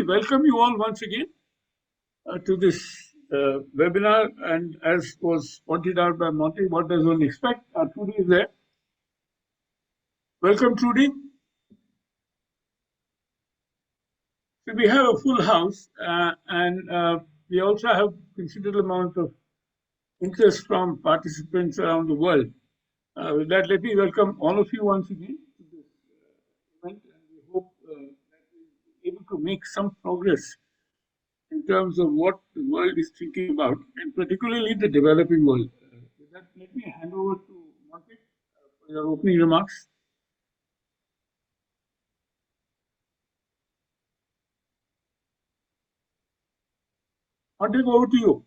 welcome you all once again to this webinar. And as was pointed out by Monty, what does one expect? Trudy is there. Welcome, Trudy. So we have a full house, and we also have considerable amount of interest from participants around the world. With that, let me welcome all of you once again to this event, and we hope that we'll be able to make some progress in terms of what the world is thinking about, and particularly the developing world. With that, let me hand over to Monty for your opening remarks. Monty, over to you.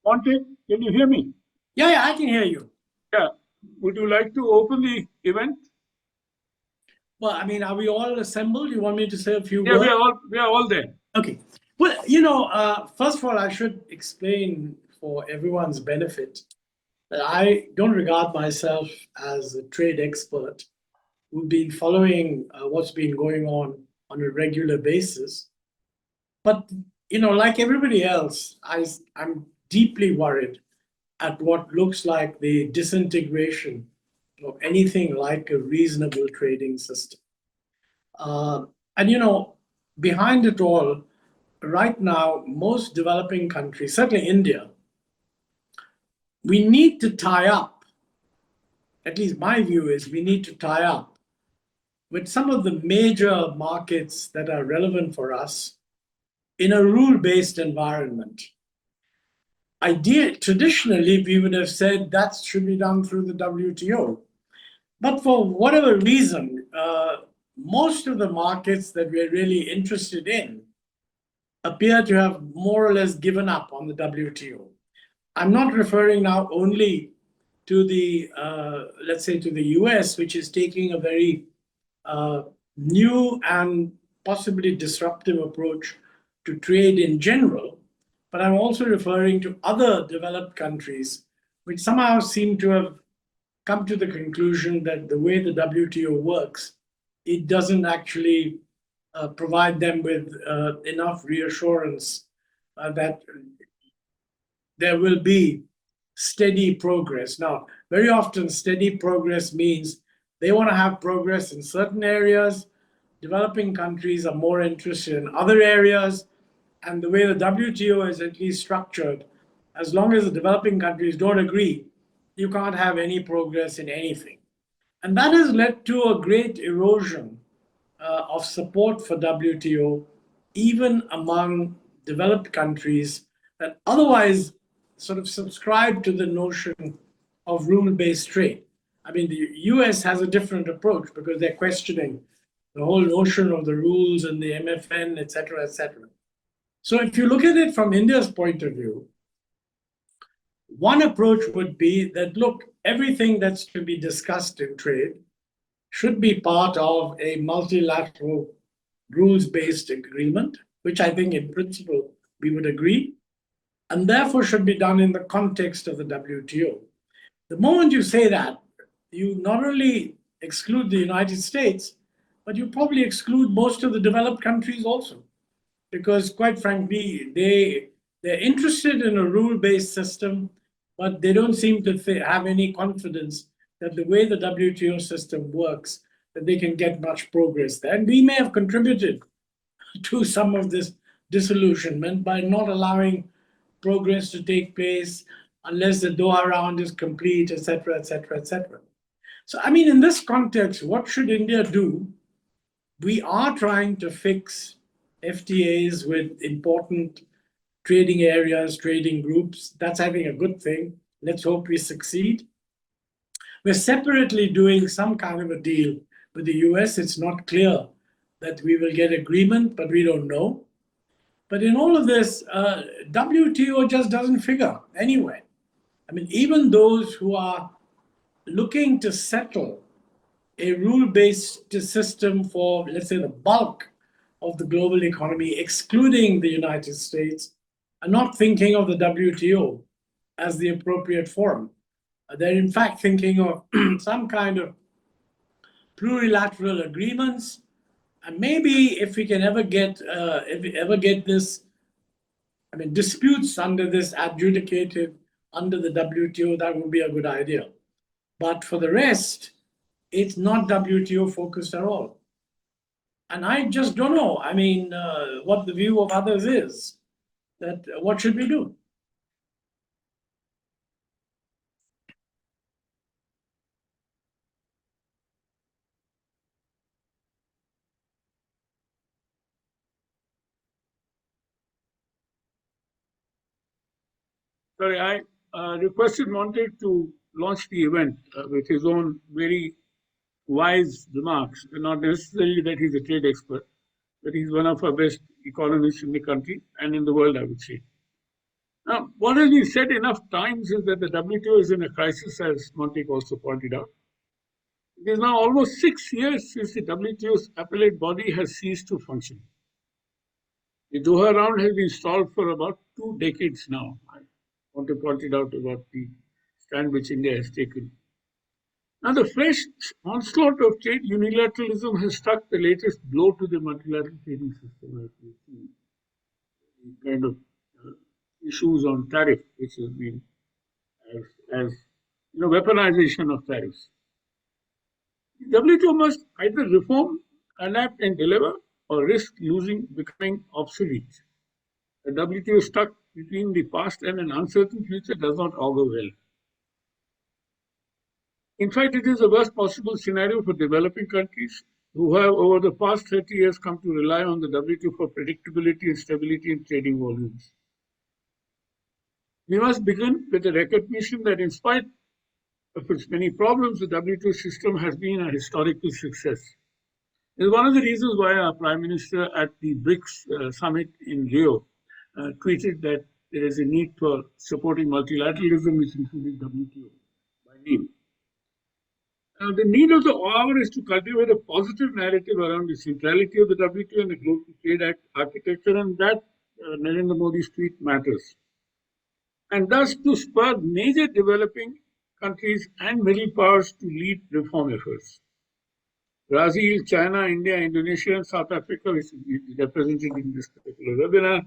Monty, can you hear me? Yeah, I can hear you. Yeah. Would you like to open the event? Well, I mean, are we all assembled? You want me to say a few words? Yeah, we are all there. Okay. Well, first of all, I should explain for everyone's benefit that I don't regard myself as a trade expert who's been following what's been going on a regular basis. But, like everybody else, I'm deeply worried at what looks like the disintegration of anything like a reasonable trading system. And behind it all, right now, most developing countries, certainly India, we need to tie up, at least my view is we need to tie up with some of the major markets that are relevant for us in a rule-based environment. Traditionally, we would have said that should be done through the WTO. But for whatever reason, most of the markets that we're really interested in appear to have more or less given up on the WTO. I'm not referring now only to the, let's say, to the US, which is taking a very new and possibly disruptive approach to trade in general, but I'm also referring to other developed countries which somehow seem to have come to the conclusion that the way the WTO works, it doesn't actually provide them with enough reassurance that there will be steady progress. Now, very often steady progress means they want to have progress in certain areas. Developing countries are more interested in other areas. And the way the WTO is at least structured, as long as the developing countries don't agree, you can't have any progress in anything. And that has led to a great erosion of support for WTO, even among developed countries that otherwise sort of subscribe to the notion of rule-based trade. I mean, the US has a different approach because they're questioning the whole notion of the rules and the MFN, et cetera, et cetera. So if you look at it from India's point of view, one approach would be that, look, everything that's to be discussed in trade should be part of a multilateral rules-based agreement, which I think in principle we would agree, and therefore should be done in the context of the WTO. The moment you say that, you not only exclude the United States, but you probably exclude most of the developed countries also. Because quite frankly, they're interested in a rule-based system, but they don't seem to have any confidence that the way the WTO system works, that they can get much progress there. And we may have contributed to some of this disillusionment by not allowing progress to take place unless the Doha round is complete, et cetera, et cetera, et cetera. So, I mean, in this context, what should India do? We are trying to fix FTAs with important trading areas, trading groups. That's, I think, a good thing. Let's hope we succeed. We're separately doing some kind of a deal with the US. It's not clear that we will get agreement, but we don't know. But in all of this, WTO just doesn't figure anywhere. I mean, even those who are looking to settle a rule-based system for, let's say, the bulk of the global economy, excluding the United States, are not thinking of the WTO as the appropriate forum. They're in fact thinking of some kind of plurilateral agreements, and maybe if we can ever get this, I mean, disputes under this adjudicated under the WTO, that would be a good idea. But for the rest, it's not WTO focused at all. And I just don't know. I mean, what the view of others is that what should we do? Sorry, I requested Monte to launch the event with his own very wise remarks. Not necessarily that he's a trade expert, but he's one of our best economists in the country and in the world, I would say. Now, what has been said enough times is that the WTO is in a crisis, as Monte also pointed out. It is now almost 6 years since the WTO's appellate body has ceased to function. The Doha round has been stalled for about 2 decades now. I want to point it out about the stand which India has taken. Now, the fresh onslaught of trade unilateralism has struck the latest blow to the multilateral trading system, as we see the kind of issues on tariff, which has been as weaponization of tariffs. The WTO must either reform, adapt, and deliver, or risk becoming obsolete. The WTO stuck between the past and an uncertain future does not augur well. In fact, it is the worst possible scenario for developing countries who have, over the past 30 years, come to rely on the WTO for predictability and stability in trading volumes. We must begin with the recognition that, in spite of its many problems, the WTO system has been a historical success. It is one of the reasons why our Prime Minister at the BRICS summit in Rio tweeted that there is a need for supporting multilateralism, which included WTO by name. The need of the hour is to cultivate a positive narrative around the centrality of the WTO and the Global Trade Act architecture, and that Narendra Modi's tweet matters. And thus to spur major developing countries and middle powers to lead reform efforts. Brazil, China, India, Indonesia, and South Africa, which is represented in this particular webinar,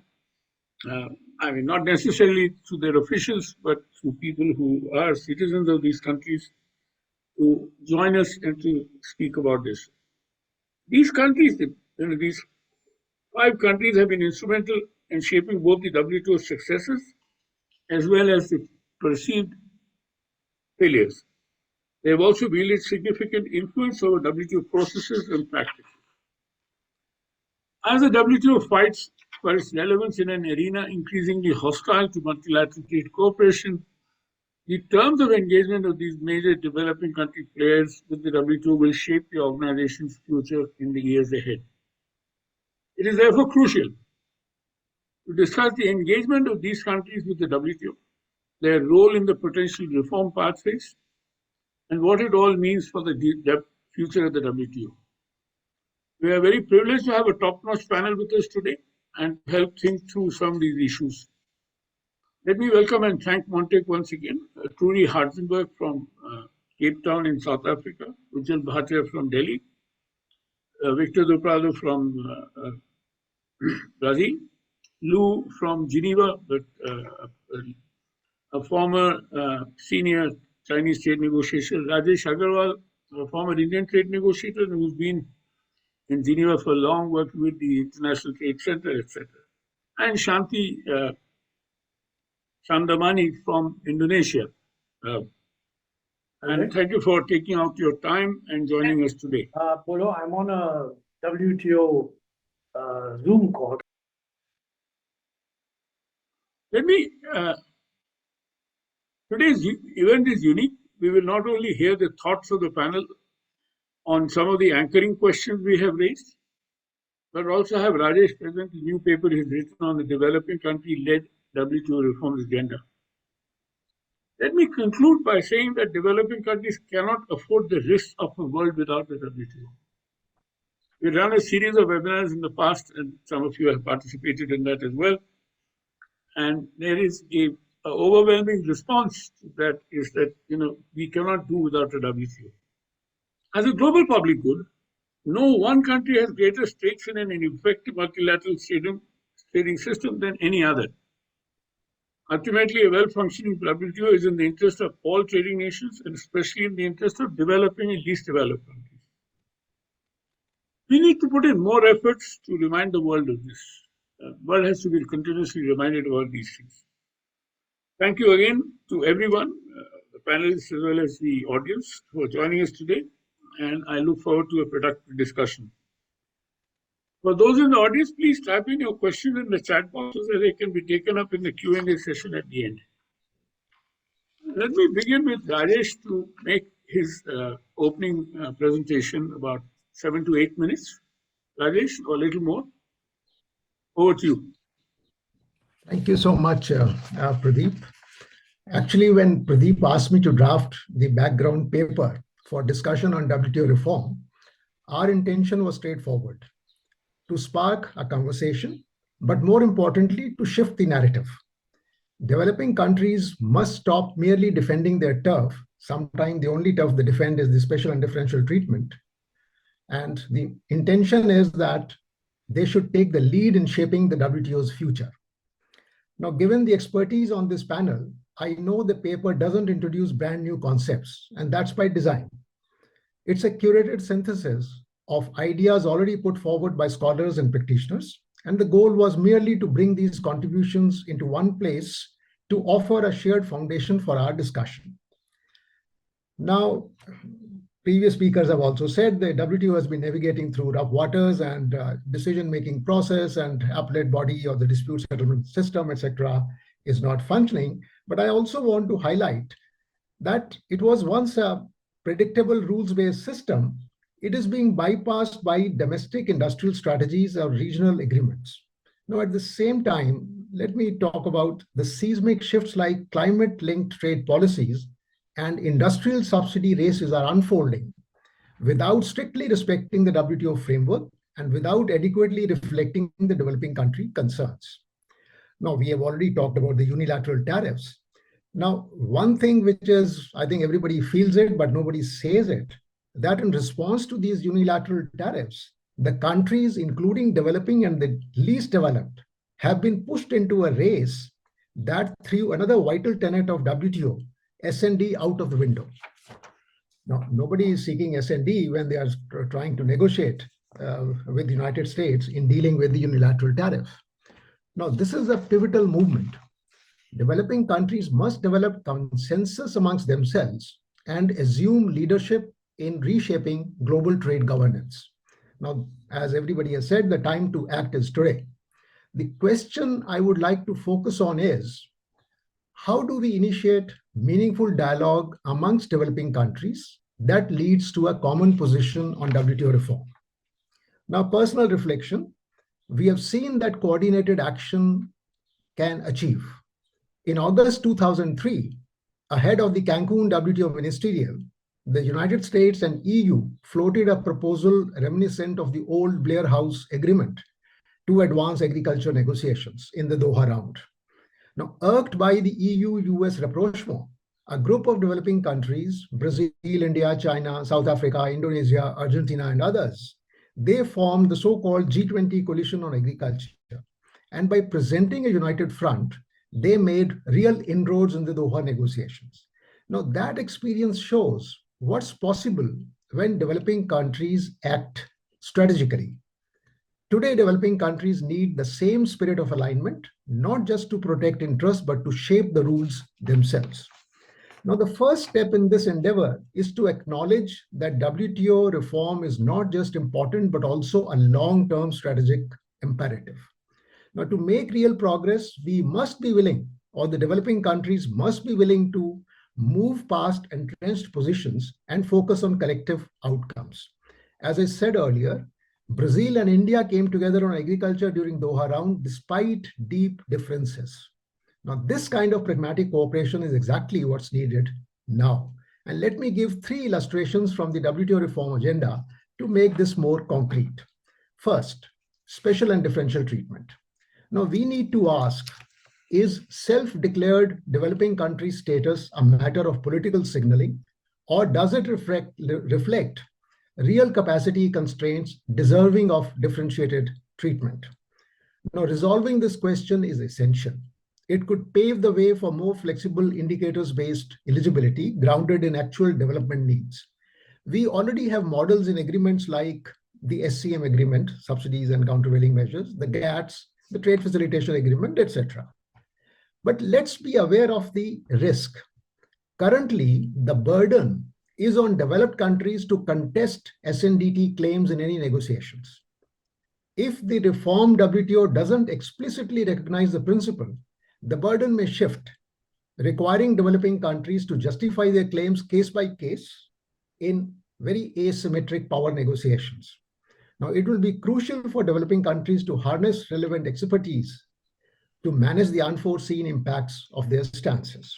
I mean, not necessarily through their officials, but through people who are citizens of these countries, to join us and to speak about this. These countries, these 5 countries have been instrumental in shaping both the WTO's successes as well as the perceived failures. They have also wielded significant influence over WTO processes and practices. As the WTO fights for its relevance in an arena increasingly hostile to multilateral trade cooperation, the terms of engagement of these major developing country players with the WTO will shape the organization's future in the years ahead. It is therefore crucial to discuss the engagement of these countries with the WTO, their role in the potential reform pathways, and what it all means for the future of the WTO. We are very privileged to have a top-notch panel with us today and help think through some of these issues. Let me welcome and thank Montek once again, Trudy Hartzenberg from Cape Town in South Africa, Ujjal Bhatia from Delhi, Victor Duprado from Brazil, Lou from Geneva, but a former senior Chinese trade negotiator, Rajesh Agarwal, a former Indian trade negotiator who's been in Geneva for long, working with the International Trade Center, etc. And Shanti Sandamani from Indonesia. And thank you for taking out your time and joining us today. Polo, I'm on a WTO Zoom call. Let me, today's event is unique. We will not only hear the thoughts of the panel on some of the anchoring questions we have raised, but also have Rajesh present the new paper he's written on the developing country-led WTO reforms agenda. Let me conclude by saying that developing countries cannot afford the risks of a world without the WTO. We've run a series of webinars in the past, and some of you have participated in that as well. And there is a overwhelming response to that is that we cannot do without the WTO. As a global public good, no one country has greater stakes in an effective multilateral trading system than any other. Ultimately, a well-functioning WTO is in the interest of all trading nations, and especially in the interest of developing and least developed countries. We need to put in more efforts to remind the world of this. The world has to be continuously reminded about these things. Thank you again to everyone, the panelists as well as the audience, for joining us today, and I look forward to a productive discussion. For those in the audience, please type in your questions in the chat box so that they can be taken up in the Q&A session at the end. Let me begin with Rajesh to make his opening presentation, about 7 to 8 minutes. Rajesh, or a little more. Over to you. Thank you so much, Pradeep. Actually, when Pradeep asked me to draft the background paper for discussion on WTO reform, our intention was straightforward: to spark a conversation, but more importantly, to shift the narrative. Developing countries must stop merely defending their turf. Sometimes the only turf they defend is the special and differential treatment. And the intention is that they should take the lead in shaping the WTO's future. Now, given the expertise on this panel, I know the paper doesn't introduce brand new concepts, and that's by design. It's a curated synthesis of ideas already put forward by scholars and practitioners, and the goal was merely to bring these contributions into one place to offer a shared foundation for our discussion. Now, previous speakers have also said the WTO has been navigating through rough waters, and decision-making process and appellate body or the dispute settlement system, etc., is not functioning. But I also want to highlight that it was once a predictable rules-based system. It is being bypassed by domestic industrial strategies or regional agreements. Now, at the same time, let me talk about the seismic shifts like climate-linked trade policies and industrial subsidy races are unfolding without strictly respecting the WTO framework and without adequately reflecting the developing country concerns. Now, we have already talked about the unilateral tariffs. Now, one thing which is, I think everybody feels it, but nobody says it, that in response to these unilateral tariffs, the countries, including developing and the least developed, have been pushed into a race that threw another vital tenet of WTO, S&D, out of the window. Now, nobody is seeking S&D when they are trying to negotiate with the United States in dealing with the unilateral tariff. Now, this is a pivotal movement. Developing countries must develop consensus amongst themselves and assume leadership in reshaping global trade governance. Now, as everybody has said, the time to act is today. The question I would like to focus on is, how do we initiate meaningful dialogue amongst developing countries that leads to a common position on WTO reform? Now, personal reflection, we have seen that coordinated action can achieve. In August 2003, ahead of the Cancun WTO Ministerial, the United States and EU floated a proposal reminiscent of the old Blair House Agreement to advance agriculture negotiations in the Doha round. Now, irked by the EU-US rapprochement, a group of developing countries, Brazil, India, China, South Africa, Indonesia, Argentina, and others, they formed the so-called G20 Coalition on Agriculture. And by presenting a united front, they made real inroads in the Doha negotiations. Now, that experience shows what's possible when developing countries act strategically. Today, developing countries need the same spirit of alignment, not just to protect interests, but to shape the rules themselves. Now, the first step in this endeavor is to acknowledge that WTO reform is not just important, but also a long-term strategic imperative. Now, to make real progress, we must be willing, or the developing countries must be willing to move past entrenched positions and focus on collective outcomes. As I said earlier, Brazil and India came together on agriculture during Doha round despite deep differences. Now, this kind of pragmatic cooperation is exactly what's needed now. And let me give 3 illustrations from the WTO reform agenda to make this more concrete. First, special and differential treatment. Now, we need to ask, is self-declared developing country status a matter of political signaling, or does it reflect real capacity constraints deserving of differentiated treatment. Now, resolving this question is essential. It could pave the way for more flexible indicators-based eligibility grounded in actual development needs. We already have models in agreements like the SCM agreement, subsidies and countervailing measures, the GATS, the trade facilitation agreement, etc. But let's be aware of the risk. Currently, the burden is on developed countries to contest SNDT claims in any negotiations. If the reformed WTO doesn't explicitly recognize the principle, the burden may shift, requiring developing countries to justify their claims case by case in very asymmetric power negotiations. Now, it will be crucial for developing countries to harness relevant expertise to manage the unforeseen impacts of their stances.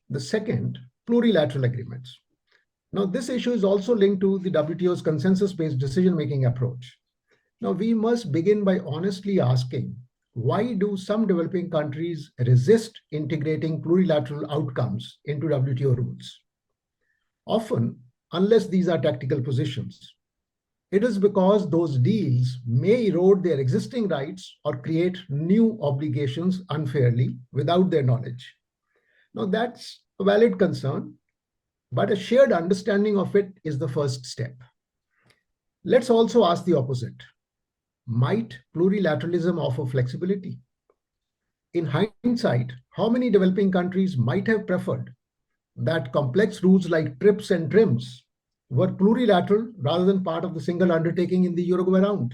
The second, plurilateral agreements. Now, this issue is also linked to the WTO's consensus-based decision-making approach. Now, we must begin by honestly asking, why do some developing countries resist integrating plurilateral outcomes into WTO rules? Often, unless these are tactical positions, it is because those deals may erode their existing rights or create new obligations unfairly without their knowledge. Now, that's a valid concern, but a shared understanding of it is the first step. Let's also ask the opposite. Might plurilateralism offer flexibility? In hindsight, how many developing countries might have preferred that complex rules like TRIPS and TRIMS were plurilateral rather than part of the single undertaking in the Uruguay round?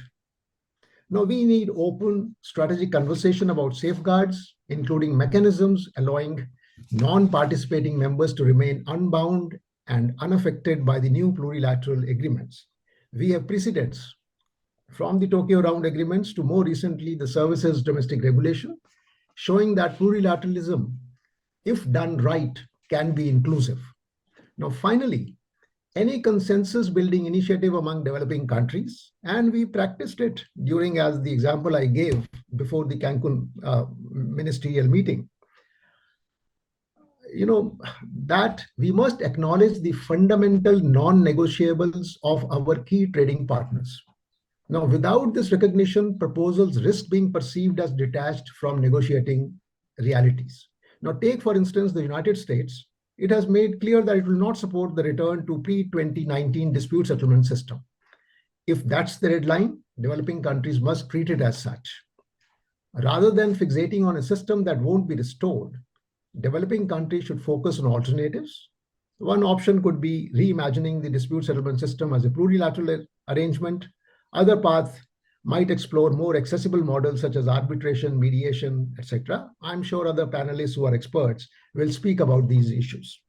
Now, we need open strategic conversation about safeguards, including mechanisms allowing non-participating members to remain unbound and unaffected by the new plurilateral agreements. We have precedents from the Tokyo Round agreements to more recently the Services Domestic Regulation, showing that plurilateralism, if done right, can be inclusive. Now, finally, any consensus building initiative among developing countries, and we practiced it during, as the example I gave before the Cancun ministerial meeting, that we must acknowledge the fundamental non-negotiables of our key trading partners. Now, without this recognition, proposals risk being perceived as detached from negotiating realities. Now, take, for instance, the United States. It has made clear that it will not support the return to pre-2019 dispute settlement system. If that's the red line, developing countries must treat it as such. Rather than fixating on a system that won't be restored, developing countries should focus on alternatives. One option could be reimagining the dispute settlement system as a plurilateral arrangement. Other paths might explore more accessible models such as arbitration, mediation, etc. I'm sure other panelists who are experts will speak about these issues.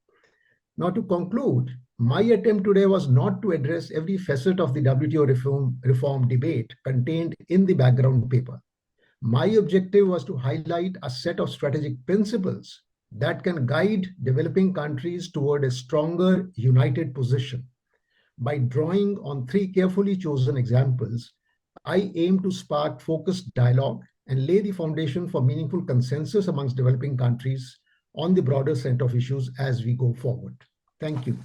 Now, to conclude, my attempt today was not to address every facet of the WTO reform debate contained in the background paper. My objective was to highlight a set of strategic principles that can guide developing countries toward a stronger, united position. By drawing on 3 carefully chosen examples, I aim to spark focused dialogue and lay the foundation for meaningful consensus amongst developing countries on the broader set of issues as we go forward. Thank you.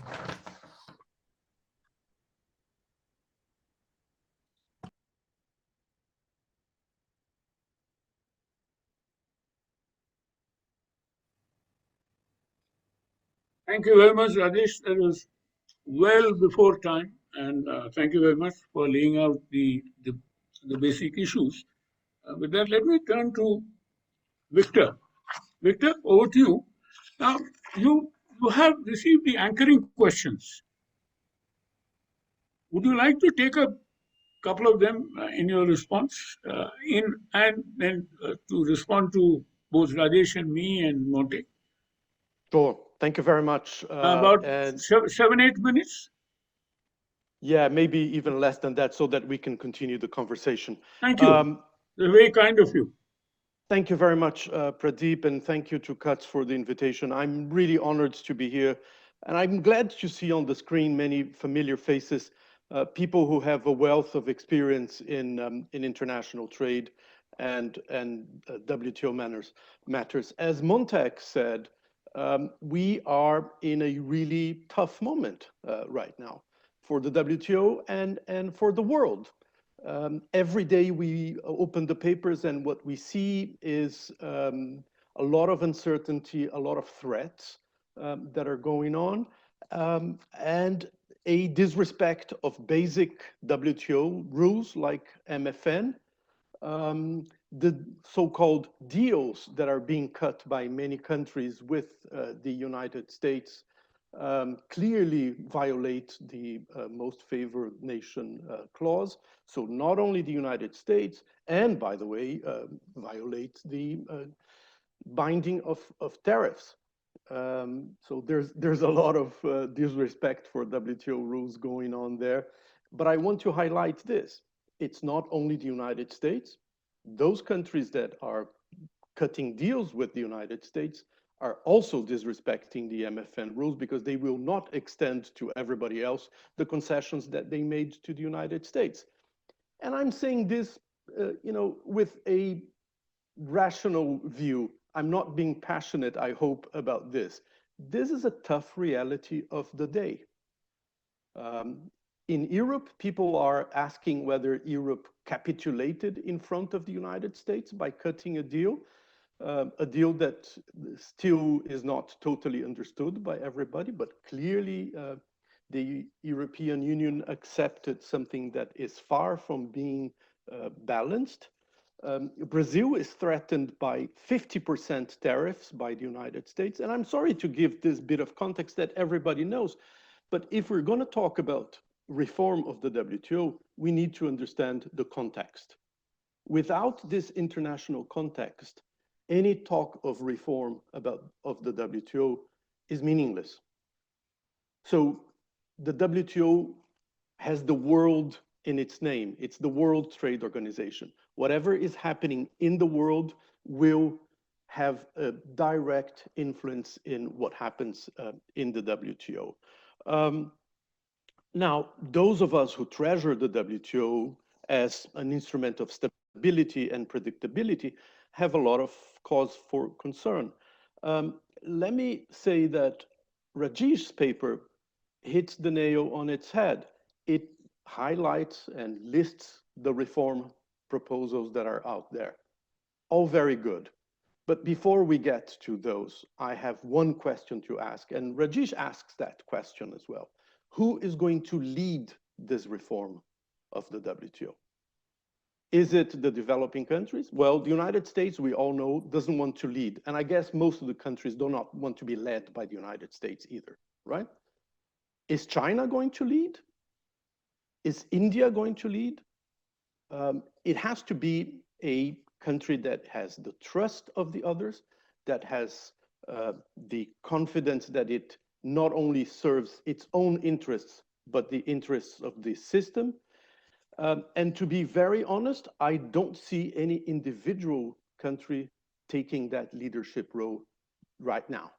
Thank you very much, Rajesh. That was well before time, and thank you very much for laying out the basic issues. With that, let me turn to Victor. Victor, over to you. Now, you have received the anchoring questions. Would you like to take a couple of them in your response, and then to respond to both Rajesh and me and Monte? Sure. Thank you very much. About 7-8 minutes. Yeah, maybe even less than that, so that we can continue the conversation. Thank you. Very kind of you. Thank you very much, Pradeep, and thank you to CUTS for the invitation. I'm really honored to be here, and I'm glad to see on the screen many familiar faces, people who have a wealth of experience in international trade and WTO matters. As Montag said, we are in a really tough moment right now for the WTO and for the world. Every day we open the papers and what we see is a lot of uncertainty, a lot of threats that are going on, and a disrespect of basic WTO rules like MFN, the so-called deals that are being cut by many countries with the United States clearly violate the most favored nation clause. So not only the United States, and by the way, violate the binding of tariffs. So there's a lot of disrespect for WTO rules going on there. But I want to highlight this. It's not only the United States. Those countries that are cutting deals with the United States are also disrespecting the MFN rules because they will not extend to everybody else the concessions that they made to the United States. And I'm saying this, with a rational view. I'm not being passionate, I hope, about this. This is a tough reality of the day. In Europe, people are asking whether Europe capitulated in front of the United States by cutting a deal that still is not totally understood by everybody, but clearly the European Union accepted something that is far from being balanced. Brazil is threatened by 50% tariffs by the United States. And I'm sorry to give this bit of context that everybody knows, but if we're going to talk about reform of the WTO, we need to understand the context. Without this international context, any talk of reform of the WTO is meaningless. So the WTO has the world in its name. It's the World Trade Organization. Whatever is happening in the world will have a direct influence in what happens in the WTO. Now, those of us who treasure the WTO as an instrument of stability and predictability have a lot of cause for concern. Let me say that Rajesh's paper hits the nail on its head. It highlights and lists the reform proposals that are out there. All very good. But before we get to those, I have one question to ask, and Rajesh asks that question as well. Who is going to lead this reform of the WTO? Is it the developing countries? Well, the United States, we all know, doesn't want to lead. And I guess most of the countries do not want to be led by the United States either, right? Is China going to lead? Is India going to lead? It has to be a country that has the trust of the others, that has the confidence that it not only serves its own interests, but the interests of the system. And to be very honest, I don't see any individual country taking that leadership role right now.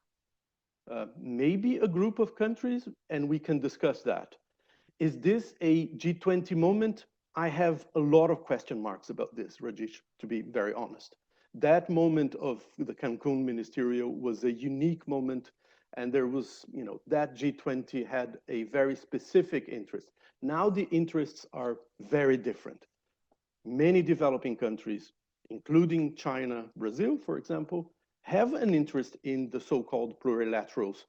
Maybe a group of countries, and we can discuss that. Is this a G20 moment? I have a lot of question marks about this, Rajesh, to be very honest. That moment of the Cancun ministerial was a unique moment, and there was, that G20 had a very specific interest. Now the interests are very different. Many developing countries, including China, Brazil, for example, have an interest in the so-called plurilaterals,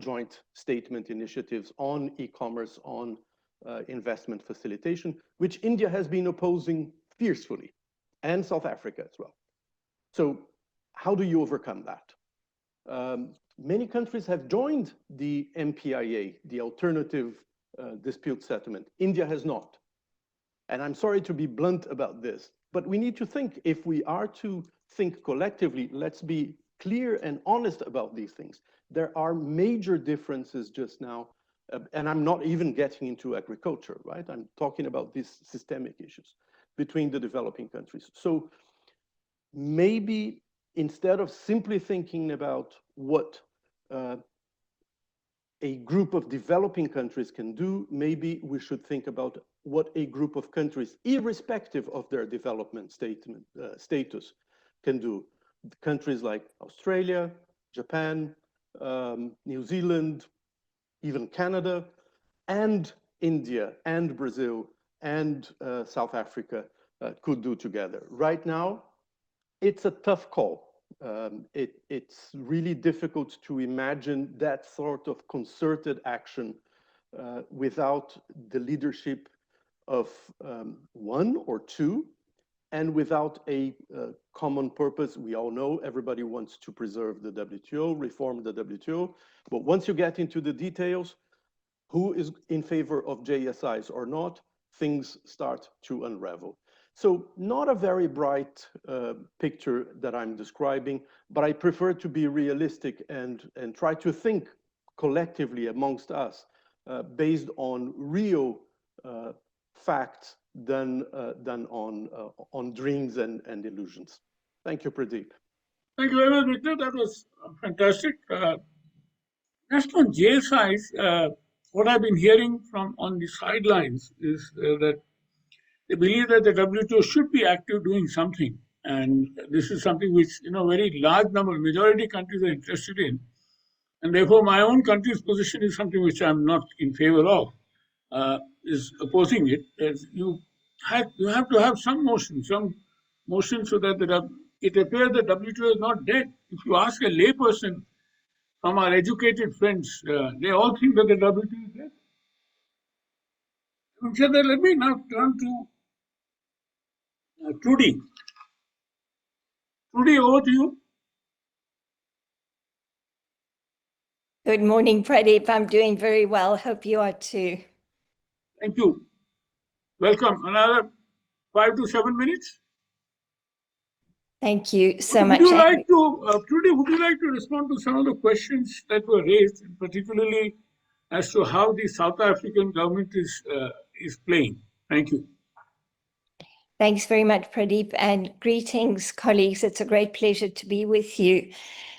joint statement initiatives on e-commerce, on investment facilitation, which India has been opposing fiercely, and South Africa as well. So how do you overcome that? Many countries have joined the MPIA, the Alternative Dispute Settlement. India has not. And I'm sorry to be blunt about this, but we need to think, if we are to think collectively, let's be clear and honest about these things. There are major differences just now, and I'm not even getting into agriculture, right? I'm talking about these systemic issues between the developing countries. So maybe instead of simply thinking about what a group of developing countries can do, maybe we should think about what a group of countries, irrespective of their development status, can do. Countries like Australia, Japan, New Zealand, even Canada, and India and Brazil and South Africa could do together. Right now, it's a tough call. It's really difficult to imagine that sort of concerted action without the leadership of one or two, and without a common purpose. We all know everybody wants to preserve the WTO, reform the WTO, but once you get into the details, who is in favor of JSIs or not, things start to unravel. So not a very bright picture that I'm describing, but I prefer to be realistic and try to think collectively amongst us based on real facts than on dreams and illusions. Thank you, Pradeep. Thank you very much, Victor. That was fantastic. Just on JSIs, what I've been hearing from on the sidelines is that they believe that the WTO should be active doing something. And this is something which, very large number, majority countries are interested in. And therefore, my own country's position is something which I'm not in favor of, is opposing it. As you have to have some motion so that it appears that WTO is not dead. If you ask a layperson from our educated friends, they all think that the WTO is dead. Having said that, let me now turn to Trudy. Trudy, over to you. Good morning, Pradeep. I'm doing very well. Hope you are too. Thank you. Welcome. Another 5 to 7 minutes. Thank you so Would much. you like to, Trudy, would you like to respond to some of the questions that were raised, particularly as to how the South African government is playing? Thank you. Thanks very much, Pradeep, and greetings, colleagues. It's a great pleasure to be with you.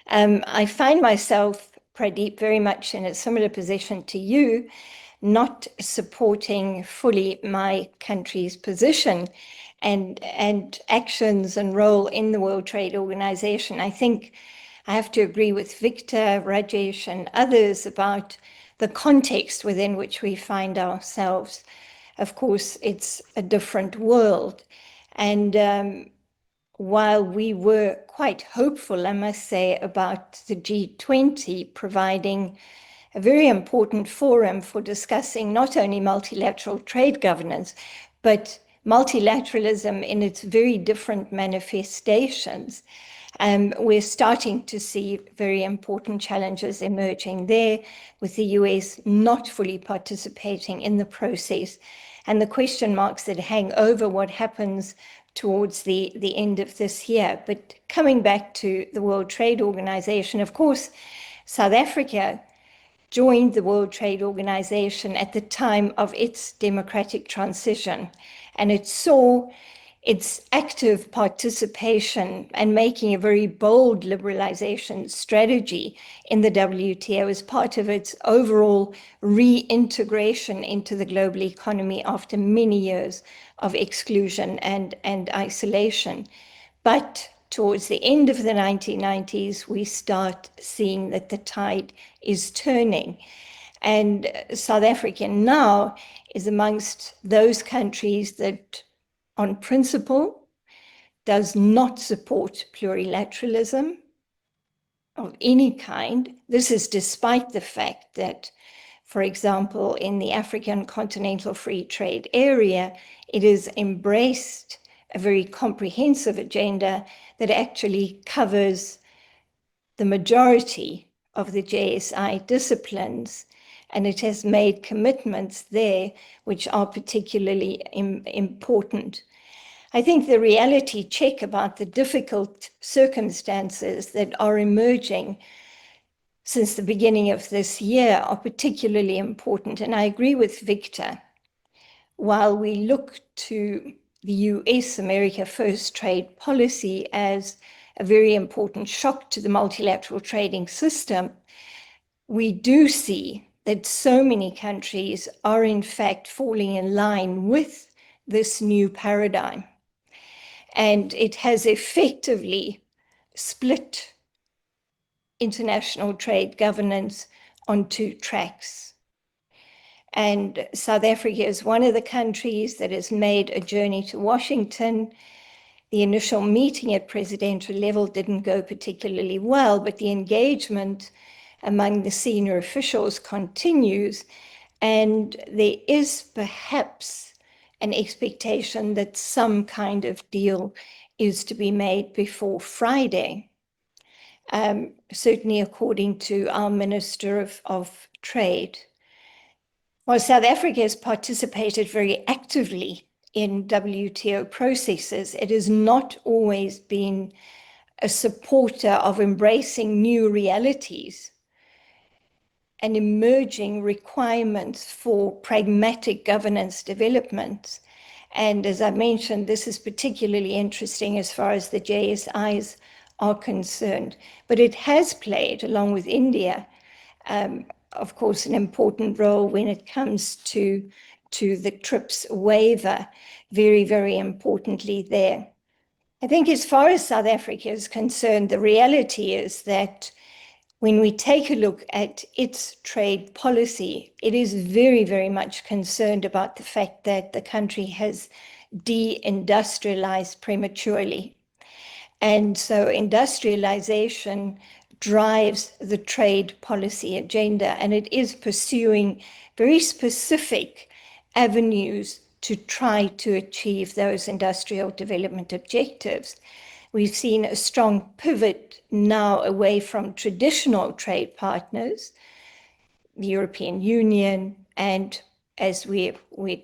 I find myself, Pradeep, very much in a similar position to you, not supporting fully my country's position and actions and role in the World Trade Organization. I think I have to agree with Victor, Rajesh, and others about the context within which we find ourselves. Of course, it's a different world. And while we were quite hopeful, I must say, about the G20 providing a very important forum for discussing not only multilateral trade governance, but multilateralism in its very different manifestations. We're starting to see very important challenges emerging there, with the US not fully participating in the process, and the question marks that hang over what happens towards the end of this year. But coming back to the World Trade Organization, of course, South Africa joined the World Trade Organization at the time of its democratic transition, and it saw its active participation and making a very bold liberalization strategy in the WTO as part of its overall reintegration into the global economy after many years of exclusion and isolation. But towards the end of the 1990s, we start seeing that the tide is turning. And South Africa now is amongst those countries that, on principle, does not support plurilateralism of any kind. This is despite the fact that, for example, in the African Continental Free Trade Area, it has embraced a very comprehensive agenda that actually covers the majority of the JSI disciplines, and it has made commitments there which are particularly important. I think the reality check about the difficult circumstances that are emerging since the beginning of this year are particularly important. And I agree with Victor. While we look to the US America First trade policy as a very important shock to the multilateral trading system, we do see that so many countries are in fact falling in line with this new paradigm. And it has effectively split international trade governance on two tracks. And South Africa is one of the countries that has made a journey to Washington. The initial meeting at presidential level didn't go particularly well, but the engagement among the senior officials continues. And there is perhaps an expectation that some kind of deal is to be made before Friday, certainly according to our Minister of Trade. While South Africa has participated very actively in WTO processes, it has not always been a supporter of embracing new realities and emerging requirements for pragmatic governance development. And as I mentioned, this is particularly interesting as far as the JSIs are concerned. But it has played, along with India, of course, an important role when it comes to the TRIPS waiver, very, very importantly there. I think as far as South Africa is concerned, the reality is that when we take a look at its trade policy, it is very, very much concerned about the fact that the country has deindustrialized prematurely. And so industrialization drives the trade policy agenda, and it is pursuing very specific avenues to try to achieve those industrial development objectives. We've seen a strong pivot now away from traditional trade partners, the European Union, and as we're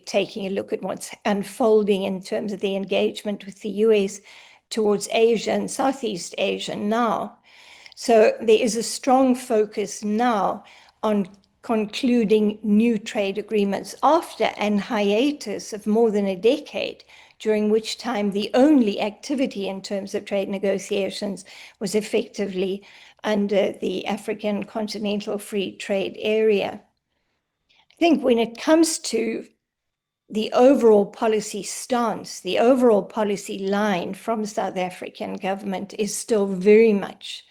taking a look at what's unfolding in terms of the engagement with the US towards Asia and Southeast Asia now. So there is a strong focus now on concluding new trade agreements after an hiatus of more than a decade, during which time the only activity in terms of trade negotiations was effectively under the African Continental Free Trade Area. I think when it comes to the overall policy stance, the overall policy line from the South African government is still very much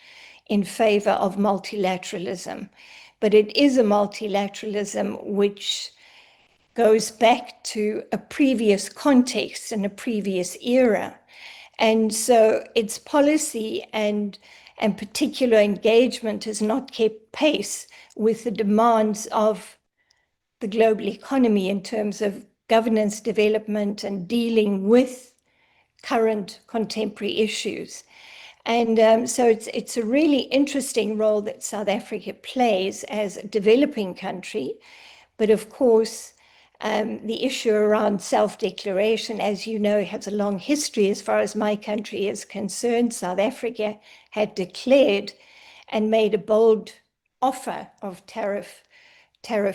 in favor of multilateralism. But it is a multilateralism which goes back to a previous context and a previous era. And so its policy and particular engagement has not kept pace with the demands of the global economy in terms of governance development and dealing with current contemporary issues. And so it's a really interesting role that South Africa plays as a developing country. But of course, the issue around self-declaration, as you know, has a long history as far as my country is concerned. South Africa had declared and made a bold offer of tariff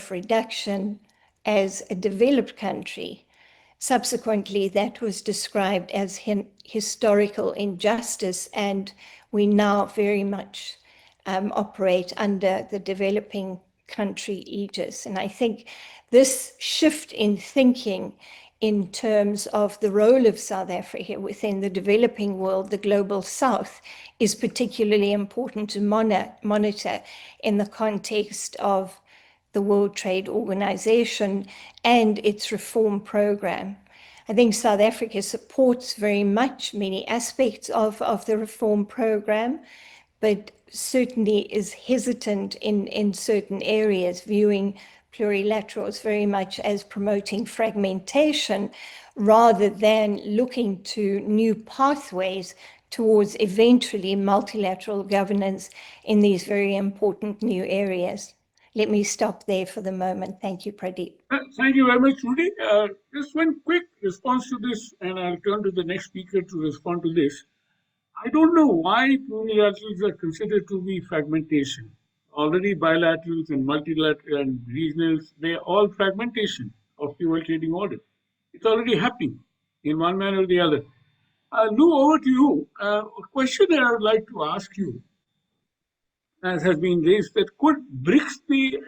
reduction as a developed country. Subsequently, that was described as historical injustice, and we now very much operate under the developing country aegis. And I think this shift in thinking in terms of the role of South Africa within the developing world, the global south, is particularly important to monitor in the context of the World Trade Organization and its reform program. I think South Africa supports very much many aspects of the reform program, but certainly is hesitant in certain areas, viewing plurilaterals very much as promoting fragmentation rather than looking to new pathways towards eventually multilateral governance in these very important new areas. Let me stop there for the moment. Thank you, Pradeep. Thank you very much, Rudy. Just one quick response to this, and I'll turn to the next speaker to respond to this. I don't know why plurilaterals are considered to be fragmentation. Already bilaterals and multilateral and regionals, they're all fragmentation of the World Trading Order. It's already happening in one manner or the other. Lou, over to you. A question that I would like to ask you, as has been raised, that could BRICS be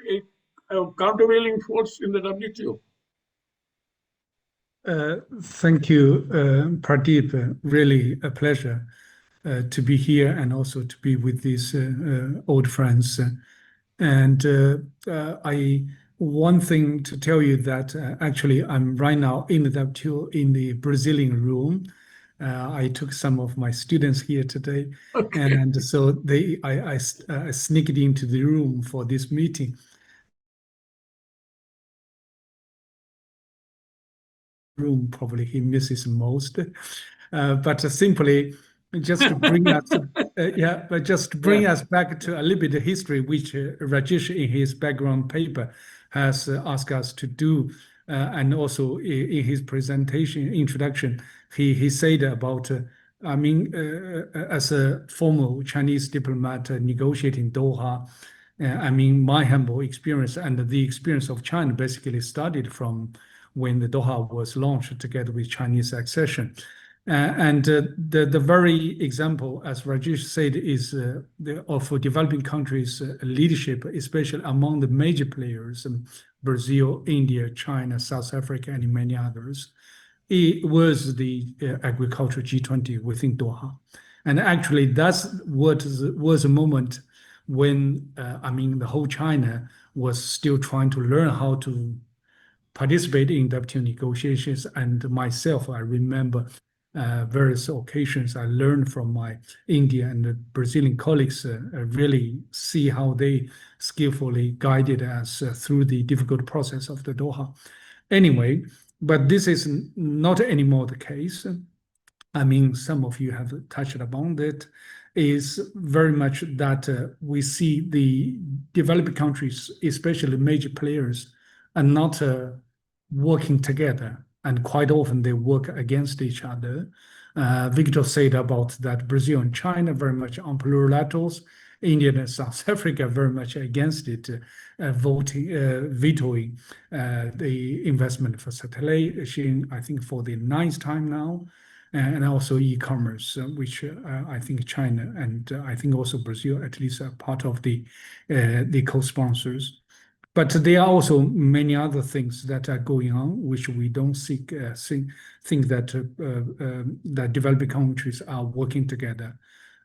a countervailing force in the WTO? Thank you, Pradeep. Really a pleasure to be here and also to be with these old friends. And I one thing to tell you that actually I'm right now in the WTO in the Brazilian room. I took some of my students here today, and so I sneaked into the room for this meeting. Room probably he misses most, but simply just to bring us, just to bring us back to a little bit of history, which Rajesh in his background paper has asked us to do, and also in his presentation introduction, he said about. As a former Chinese diplomat negotiating Doha, my humble experience and the experience of China basically started from when the Doha was launched together with Chinese accession. The very example, as Rajesh said, is of developing countries' leadership, especially among the major players, Brazil, India, China, South Africa, and many others. It was the agriculture G20 within Doha. And actually, that's what was a moment when, the whole China was still trying to learn how to participate in WTO negotiations. And myself, I remember various occasions I learned from my Indian and Brazilian colleagues, really see how they skillfully guided us through the difficult process of the Doha. Anyway, but this is not anymore the case. Some of you have touched upon it, is very much that we see the developing countries, especially major players, are not working together, and quite often they work against each other. Victor said about that Brazil and China very much on plurilaterals, India and South Africa very much against it, vetoing the investment facilitation, I think for the 9th time now, and also e-commerce, which I think China and I think also Brazil at least are part of the co-sponsors. But there are also many other things that are going on, which we don't think that developing countries are working together.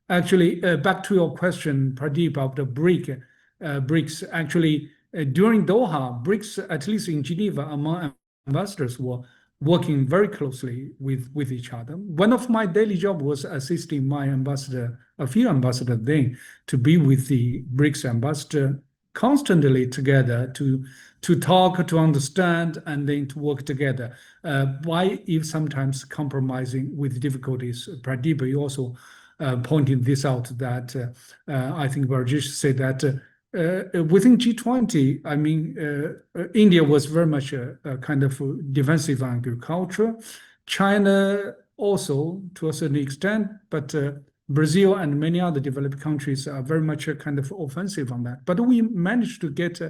Actually, back to your question, Pradeep, about the BRICS. Actually, during Doha, BRICS, at least in Geneva, among ambassadors were working very closely with each other. One of my daily job was assisting my ambassador, a few ambassadors then, to be with the BRICS ambassador constantly together to talk, to understand, and then to work together. Why, if sometimes compromising with difficulties? Pradeep, you also pointed this out that I think Rajesh said that within G20, India was very much a kind of defensive agriculture. China also, to a certain extent, but Brazil and many other developed countries are very much a kind of offensive on that. But we managed to get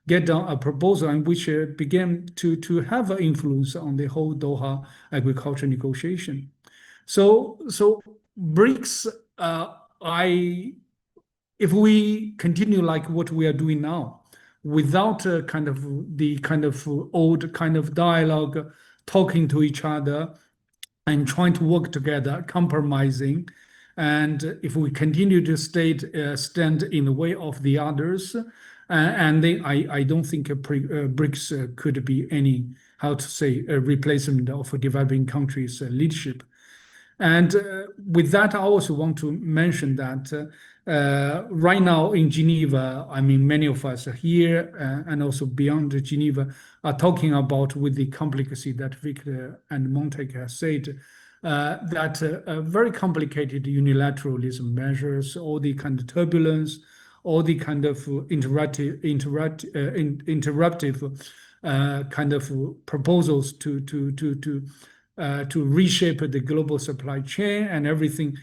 down a proposal in which began to have an influence on the whole Doha agriculture negotiation. So BRICS, if we continue like what we are doing now, without the kind of old kind of dialogue, talking to each other, and trying to work together, compromising, and if we continue to stand in the way of the others, and then I don't think BRICS could be any, how to say, a replacement of developing countries' leadership. And with that, I also want to mention that right now in Geneva, many of us are here and also beyond Geneva are talking about, with the complexity that Victor and Montek have said, that very complicated unilateralism measures, all the kind of turbulence, all the kind of interruptive kind of proposals to reshape the global supply chain and everything.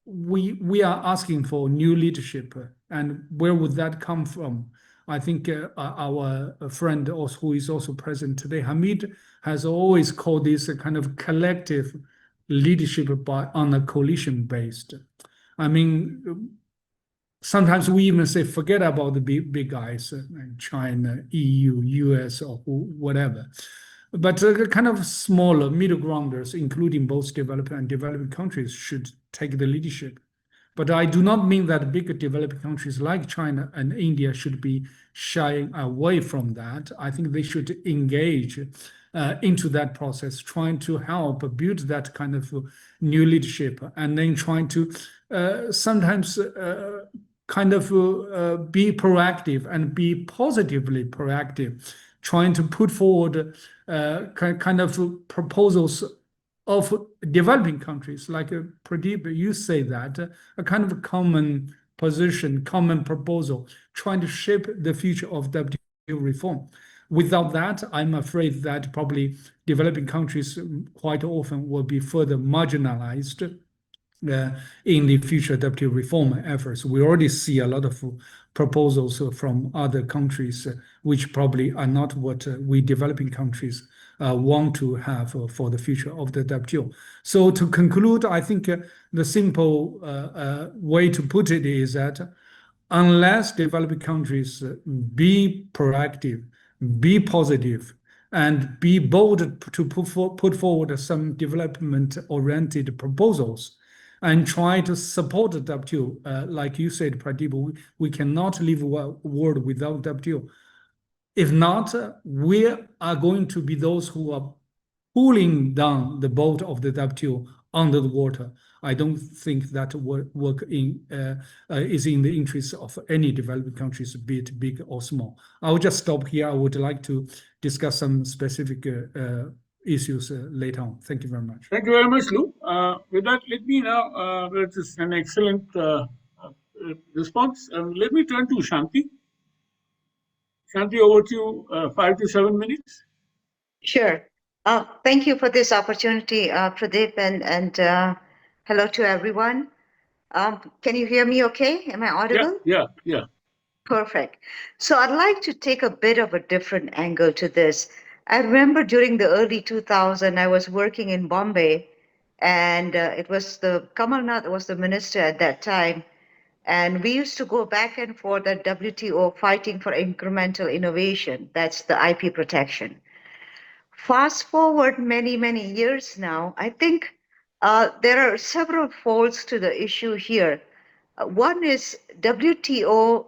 We are asking for new leadership, and where would that come from? I think our friend also, who is also present today, Hamid, has always called this a kind of collective leadership on a coalition based. Sometimes we even say forget about the big guys, China, EU, US, or whatever. But kind of smaller middle grounders, including both developed and developing countries, should take the leadership. But I do not mean that big developing countries like China and India should be shying away from that. I think they should engage into that process, trying to help build that kind of new leadership, and then trying to sometimes kind of be proactive and be positively proactive, trying to put forward kind of proposals of developing countries, like Pradeep, you say that, a kind of common position, common proposal, trying to shape the future of WTO reform. Without that, I'm afraid that probably developing countries quite often will be further marginalized in the future WTO reform efforts. We already see a lot of proposals from other countries, which probably are not what we developing countries want to have for the future of the WTO. So to conclude, I think the simple way to put it is that unless developing countries be proactive, be positive, and be bold to put forward some development-oriented proposals, and try to support the WTO, like you said, Pradeep, we cannot live a world without WTO. If not, we are going to be those who are pulling down the boat of the WTO under the water. I don't think that work is in the interest of any developing countries, be it big or small. I will just stop here. I would like to discuss some specific issues later on. Thank you very much. Thank you very much, Lou. With that, let me now, that is an excellent response. Let me turn to Shanti. Shanti, over to you, 5 to 7 minutes. Sure. Thank you for this opportunity, Pradeep, and hello to everyone. Can you hear me okay? Am I audible? Yeah. Perfect. So I'd like to take a bit of a different angle to this. I remember during the early 2000s, I was working in Bombay, and it was Kamal Nath was the minister at that time. And we used to go back and forth at WTO fighting for incremental innovation. That's the IP protection. Fast forward many, many years now, I think there are several folds to the issue here. One is WTO,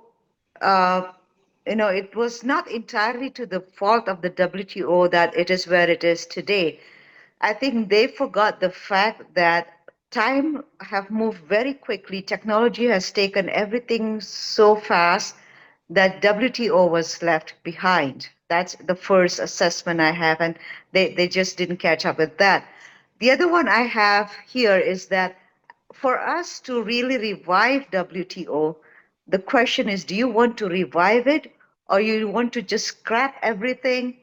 it was not entirely to the fault of the WTO that it is where it is today. I think they forgot the fact that time have moved very quickly. Technology has taken everything so fast that WTO was left behind. That's the first assessment I have, and they just didn't catch up with that. The other one I have here is that for us to really revive WTO, the question is, do you want to revive it, or you want to just scrap everything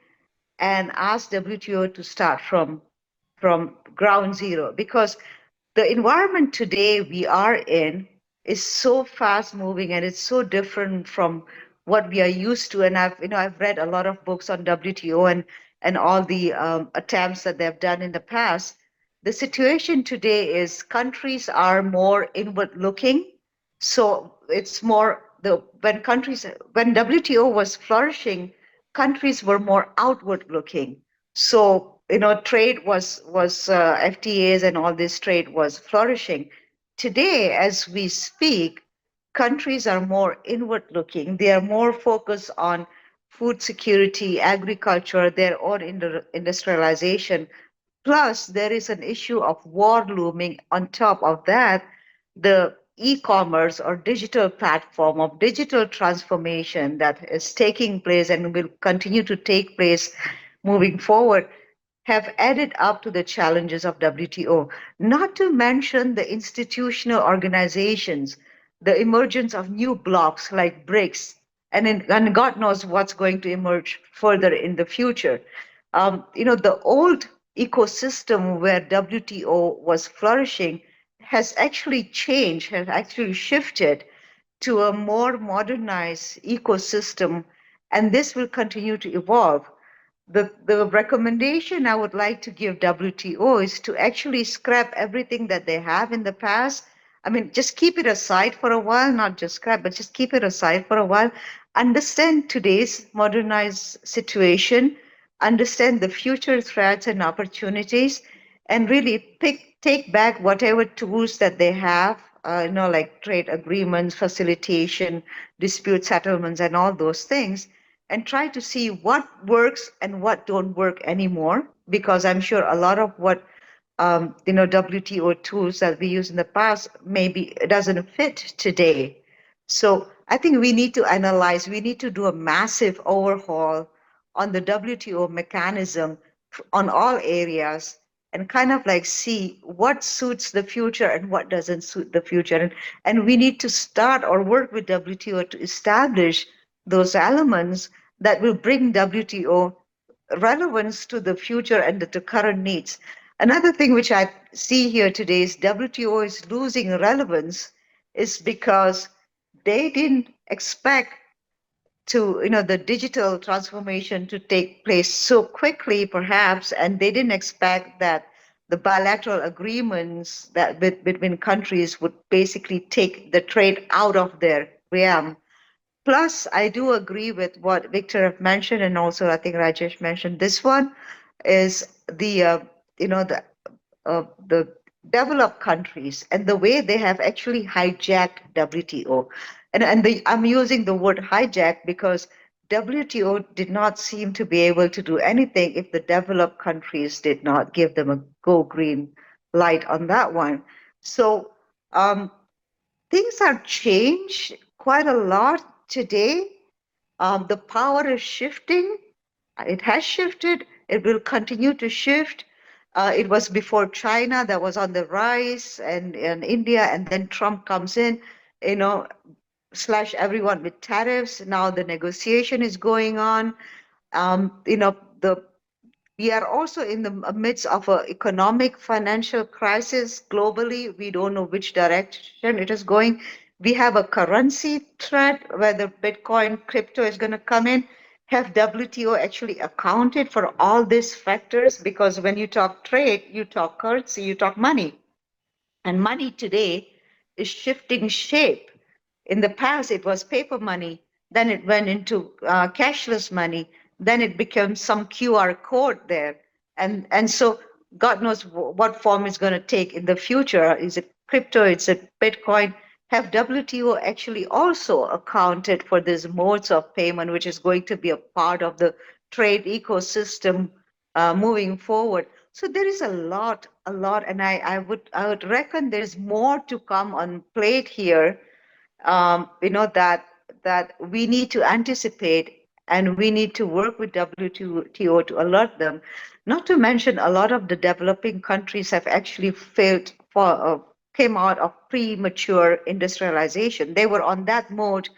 and ask WTO to start from ground zero? Because the environment today we are in is so fast moving, and it's so different from what we are used to. And I've read a lot of books on WTO and all the attempts that they've done in the past. The situation today is countries are more inward looking. So it's more when WTO was flourishing, countries were more outward looking. So trade was FTAs and all this trade was flourishing. Today, as we speak, countries are more inward looking. They are more focused on food security, agriculture, their own industrialization. Plus, there is an issue of war looming. On top of that, the e-commerce or digital platform of digital transformation that is taking place and will continue to take place moving forward have added up to the challenges of WTO, not to mention the institutional organizations, the emergence of new blocks like BRICS, and God knows what's going to emerge further in the future. The old ecosystem where WTO was flourishing has actually changed, has actually shifted to a more modernized ecosystem, and this will continue to evolve. The recommendation I would like to give WTO is to actually scrap everything that they have in the past. I mean, just keep it aside for a while, not just scrap, but just keep it aside for a while. Understand today's modernized situation, understand the future threats and opportunities, and really take back whatever tools that they have like trade agreements, facilitation, dispute settlements, and all those things, and try to see what works and what don't work anymore. Because I'm sure a lot of what WTO tools that we used in the past maybe doesn't fit today. So I think we need to analyze. We need to do a massive overhaul on the WTO mechanism on all areas and kind of like see what suits the future and what doesn't suit the future. And we need to start or work with WTO to establish those elements that will bring WTO relevance to the future and to current needs. Another thing which I see here today is WTO is losing relevance is because they didn't expect to the digital transformation to take place so quickly perhaps, and they didn't expect that the bilateral agreements that between countries would basically take the trade out of their realm. Plus, I do agree with what Victor have mentioned, and also I think Rajesh mentioned this one, is the developed countries and the way they have actually hijacked WTO. I'm using the word hijack because WTO did not seem to be able to do anything if the developed countries did not give them a go green light on that one. So things have changed quite a lot today. The power is shifting. It has shifted. It will continue to shift. It was before China that was on the rise and India, and then Trump comes in, slash everyone with tariffs. Now the negotiation is going on. We are also in the midst of an economic financial crisis globally. We don't know which direction it is going. We have a currency threat, whether Bitcoin, crypto is going to come in. Have WTO actually accounted for all these factors? Because when you talk trade, you talk currency, you talk money. And money today is shifting shape. In the past, it was paper money. Then it went into cashless money. Then it became some QR code there. And so God knows what form it's going to take in the future. Is it crypto? Is it Bitcoin? Have WTO actually also accounted for these modes of payment, which is going to be a part of the trade ecosystem moving forward? So there is a lot, and I would reckon there's more to come on plate here. That we need to anticipate, and we need to work with WTO to alert them. Not to mention, a lot of the developing countries have actually came out of premature industrialization. They were on that mode,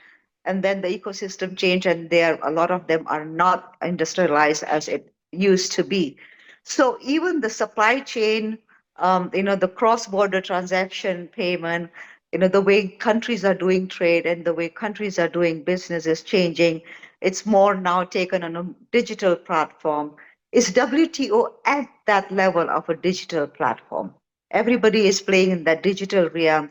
and then the ecosystem changed, and a lot of them are not industrialized as it used to be. So even the supply chain, the cross-border transaction payment, the way countries are doing trade and the way countries are doing business is changing. It's more now taken on a digital platform. Is WTO at that level of a digital platform? Everybody is playing in that digital realm.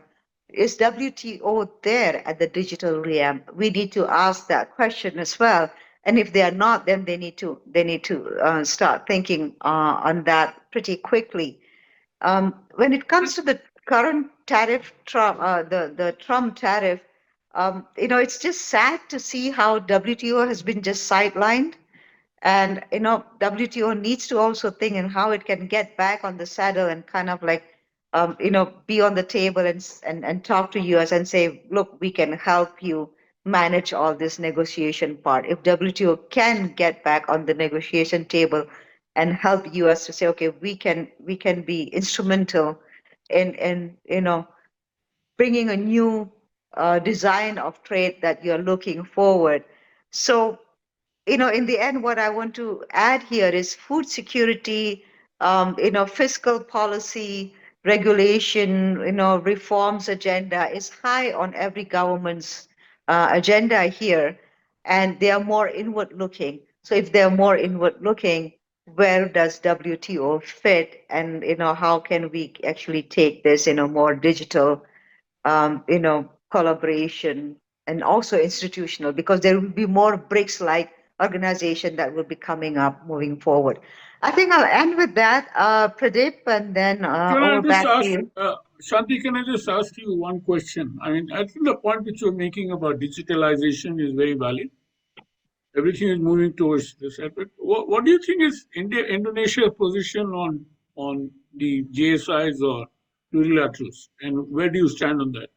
Is WTO there at the digital realm? We need to ask that question as well. And if they are not, then they need to start thinking on that pretty quickly. When it comes to the current tariff, the Trump tariff, it's just sad to see how WTO has been just sidelined. And WTO needs to also think in how it can get back on the saddle and kind of like be on the table and talk to US and say, look, we can help you manage all this negotiation part. If WTO can get back on the negotiation table and help US to say, okay, we can be instrumental in bringing a new design of trade that you're looking forward. So in the end, what I want to add here is food security, fiscal policy, regulation, reforms agenda is high on every government's agenda here, and they are more inward looking. So if they're more inward looking, where does WTO fit, and how can we actually take this in a more digital, collaboration and also institutional, because there will be more bricks like organization that will be coming up moving forward. I think I'll end with that, Pradeep, and then Can I over just back to ask, you. Shanti, can I just ask you one question? I mean, I think the point which you're making about digitalization is very valid. Everything is moving towards this. But what do you think is Indonesia's position on the GSIs or plurilaterals, and where do you stand on that?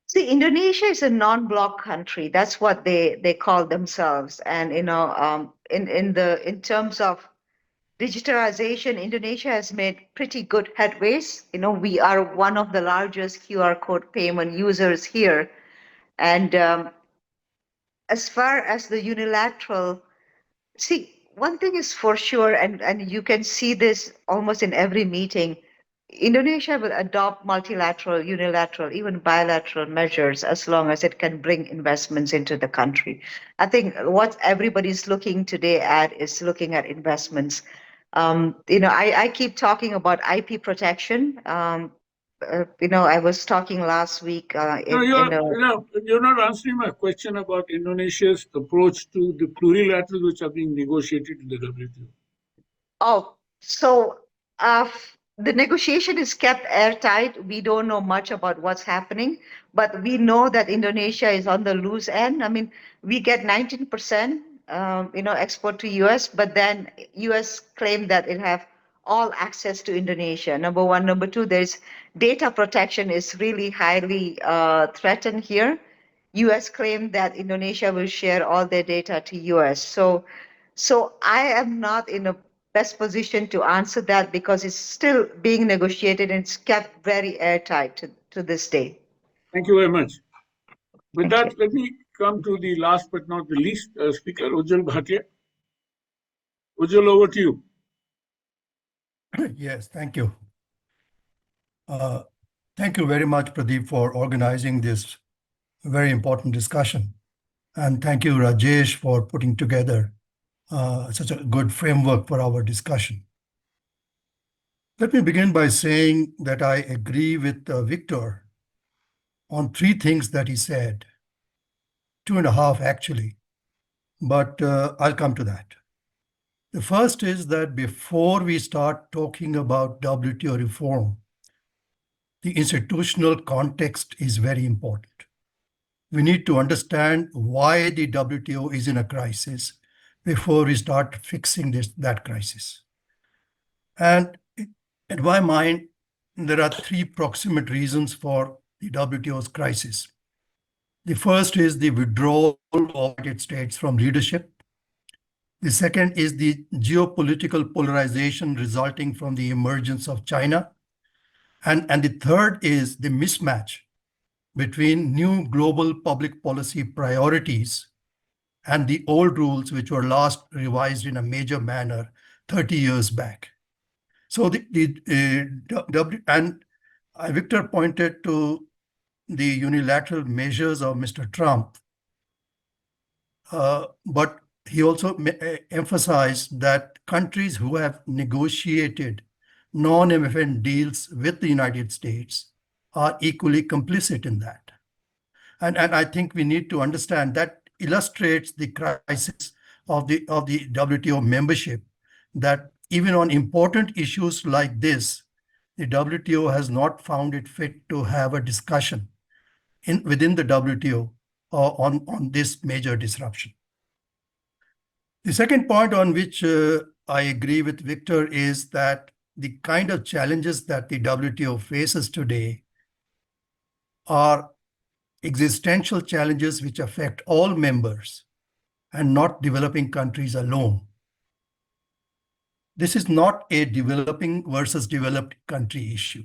See, Indonesia is a non-block country. That's what they call themselves. And in terms of digitalization, Indonesia has made pretty good headways. We are one of the largest QR code payment users here. And as far as the unilateral, see, one thing is for sure, and you can see this almost in every meeting, Indonesia will adopt multilateral, unilateral, even bilateral measures as long as it can bring investments into the country. I think what everybody's looking today at is looking at investments. I keep talking about IP protection. I was talking last week No, you're not answering my question about Indonesia's approach to the plurilaterals which are being negotiated in the WTO. Oh, so the negotiation is kept airtight. We don't know much about what's happening, but we know that Indonesia is on the loose end. I mean, we get 19%, export to US, but then US claim that it have all access to Indonesia. Number one. Number two, there's data protection is really highly threatened here. US claim that Indonesia will share all their data to US. So I am not in a best position to answer that because it's still being negotiated and it's kept very airtight to this day. Thank you very much. With Thank that, let me come to the last but not the least speaker, Ujjwal Bhatia. Ujjwal, over to you. Yes, thank you. Thank you very much, Pradeep, for organizing this very important discussion. And thank you, Rajesh, for putting together such a good framework for our discussion. Let me begin by saying that I agree with Victor on three things that he said, 2.5 actually, but I'll come to that. The first is that before we start talking about WTO reform, the institutional context is very important. We need to understand why the WTO is in a crisis before we start fixing that crisis. And in my mind, there are three proximate reasons for the WTO's crisis. The first is the withdrawal of the United States from leadership. The second is the geopolitical polarization resulting from the emergence of China. And the third is the mismatch between new global public policy priorities and the old rules which were last revised in a major manner 30 years back. So Victor pointed to the unilateral measures of Mr. Trump, but he also emphasized that countries who have negotiated non-MFN deals with the United States are equally complicit in that. And I think we need to understand that illustrates the crisis of the WTO membership, that even on important issues like this, the WTO has not found it fit to have a discussion within the WTO on this major disruption. The second point on which I agree with Victor is that the kind of challenges that the WTO faces today are existential challenges which affect all members and not developing countries alone. This is not a developing versus developed country issue.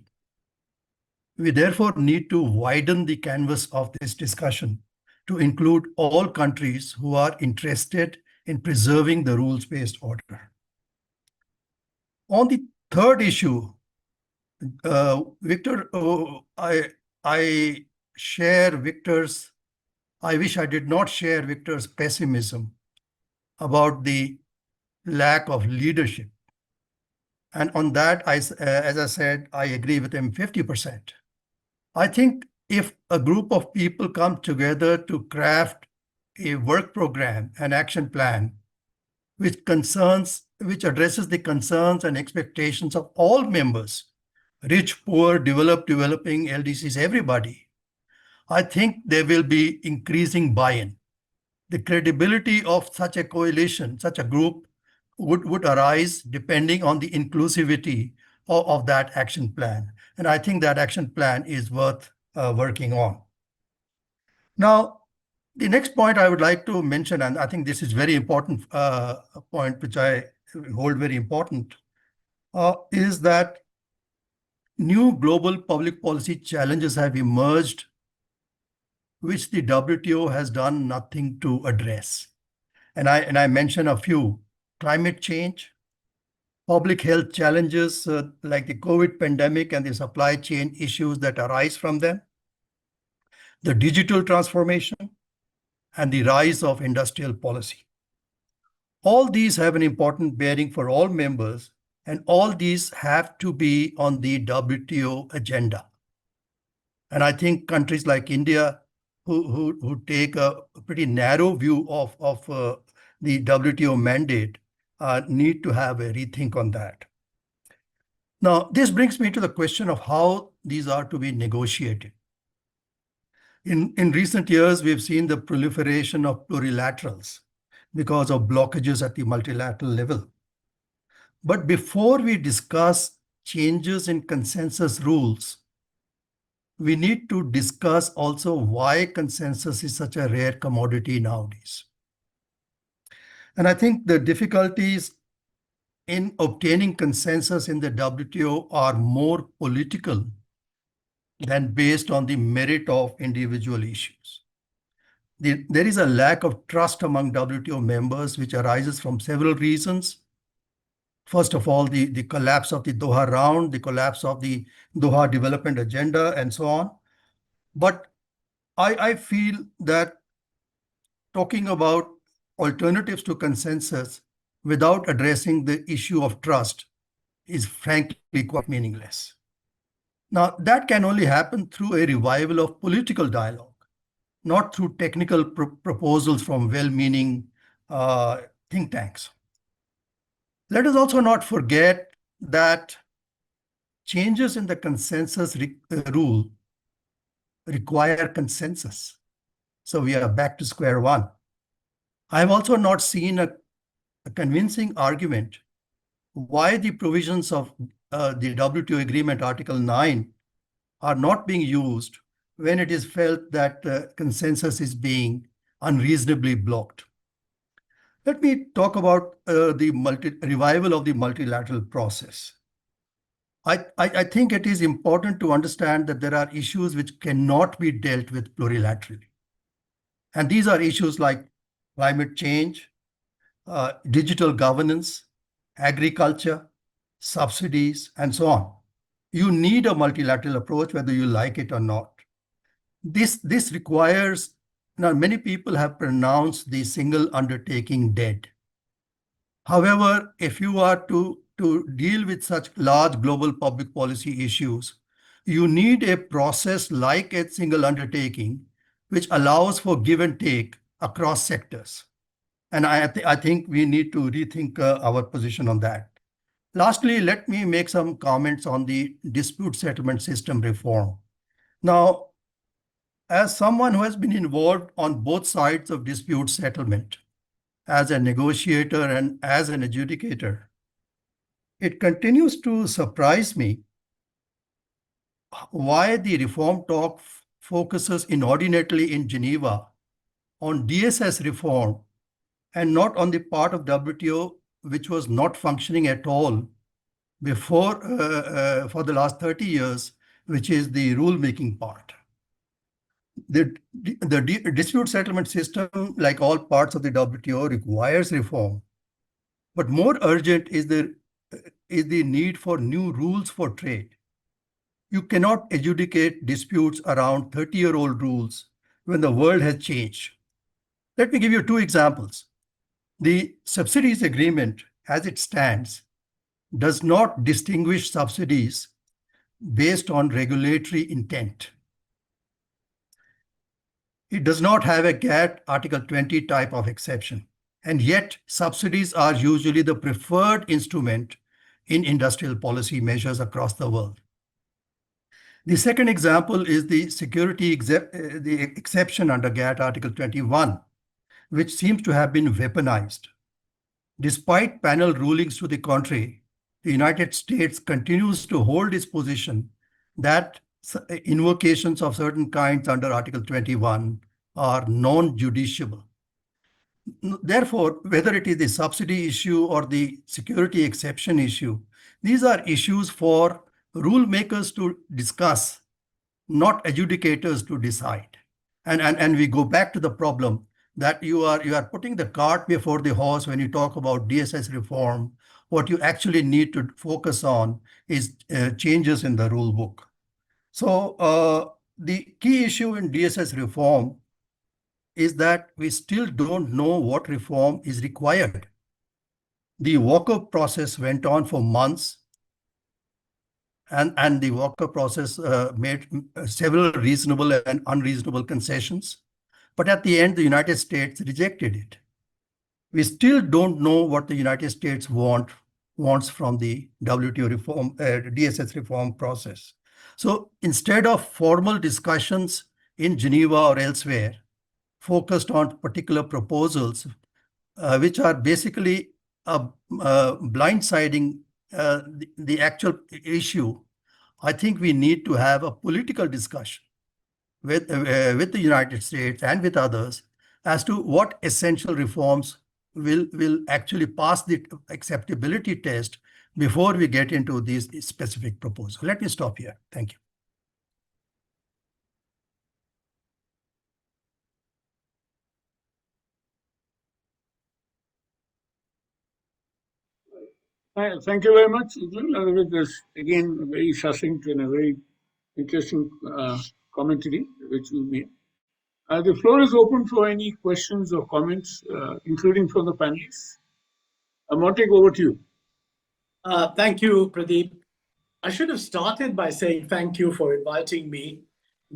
We therefore need to widen the canvas of this discussion to include all countries who are interested in preserving the rules-based order. On the third issue, Victor, I share Victor's, I wish I did not share Victor's pessimism about the lack of leadership. And on that, as I said, I agree with him 50%. I think if a group of people come together to craft a work program, an action plan, which addresses the concerns and expectations of all members, rich, poor, developed, developing, LDCs, everybody, I think there will be increasing buy-in. The credibility of such a coalition, such a group, would arise depending on the inclusivity of that action plan. And I think that action plan is worth working on. Now, the next point I would like to mention, and I think this is very important point, which I hold very important, is that new global public policy challenges have emerged, which the WTO has done nothing to address. And I mention a few: climate change, public health challenges like the COVID pandemic and the supply chain issues that arise from them, the digital transformation, and the rise of industrial policy. All these have an important bearing for all members, and all these have to be on the WTO agenda. And I think countries like India, who take a pretty narrow view of the WTO mandate, need to have a rethink on that. Now, this brings me to the question of how these are to be negotiated. In recent years, we've seen the proliferation of plurilaterals because of blockages at the multilateral level. But before we discuss changes in consensus rules, we need to discuss also why consensus is such a rare commodity nowadays. And I think the difficulties in obtaining consensus in the WTO are more political than based on the merit of individual issues. There is a lack of trust among WTO members, which arises from several reasons. First of all, the collapse of the Doha round, the collapse of the Doha development agenda, and so on. But I feel that talking about alternatives to consensus without addressing the issue of trust is frankly quite meaningless. Now, that can only happen through a revival of political dialogue, not through technical proposals from well-meaning think tanks. Let us also not forget that changes in the consensus rule require consensus. So we are back to square one. I have also not seen a convincing argument why the provisions of the WTO agreement, Article 9, are not being used when it is felt that consensus is being unreasonably blocked. Let me talk about the revival of the multilateral process. I think it is important to understand that there are issues which cannot be dealt with plurilaterally. And these are issues like climate change, digital governance, agriculture, subsidies, and so on. You need a multilateral approach, whether you like it or not. This requires, now many people have pronounced the single undertaking dead. However, if you are to deal with such large global public policy issues, you need a process like a single undertaking, which allows for give and take across sectors. And I think we need to rethink our position on that. Lastly, let me make some comments on the dispute settlement system reform. Now, as someone who has been involved on both sides of dispute settlement, as a negotiator and as an adjudicator, it continues to surprise me why the reform talk focuses inordinately in Geneva on DSS reform and not on the part of WTO which was not functioning at all before for the last 30 years, which is the rulemaking part. The dispute settlement system, like all parts of the WTO, requires reform. But more urgent is the need for new rules for trade. You cannot adjudicate disputes around 30-year-old rules when the world has changed. Let me give you two examples. The subsidies agreement, as it stands, does not distinguish subsidies based on regulatory intent. It does not have a GATT Article 20 type of exception, and yet subsidies are usually the preferred instrument in industrial policy measures across the world. The second example is the the exception under GATT Article 21, which seems to have been weaponized. Despite panel rulings to the contrary, the United States continues to hold its position that invocations of certain kinds under Article 21 are non-judiciable. Therefore, whether it is the subsidy issue or the security exception issue, these are issues for rule makers to discuss, not adjudicators to decide. And we go back to the problem that you are putting the cart before the horse when you talk about DSS reform. What you actually need to focus on is changes in the rule book. So the key issue in DSS reform is that we still don't know what reform is required. The walk-up process went on for months, and the walk-up process made several reasonable and unreasonable concessions. But at the end, the United States rejected it. We still don't know what the United States wants from the WTO reform, DSS reform process. So instead of formal discussions in Geneva or elsewhere, focused on particular proposals, which are basically blindsiding the actual issue, I think we need to have a political discussion with the United States and with others as to what essential reforms will actually pass the acceptability test before we get into these specific proposals. Let me stop here. Thank you. Thank you very much. It was again very succinct and a very interesting commentary which you made. The floor is open for any questions or comments, including from the panelists. Montek, over to you. Thank you, Pradeep. I should have started by saying thank you for inviting me,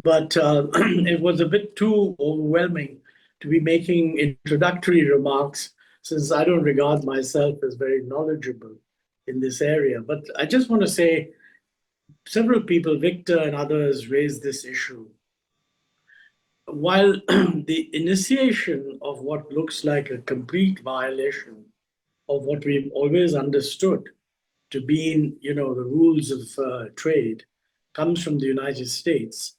but it was a bit too overwhelming to be making introductory remarks since I don't regard myself as very knowledgeable in this area. But I just want to say several people, Victor and others, raised this issue. While the initiation of what looks like a complete violation of what we've always understood to be in, the rules of trade comes from the United States,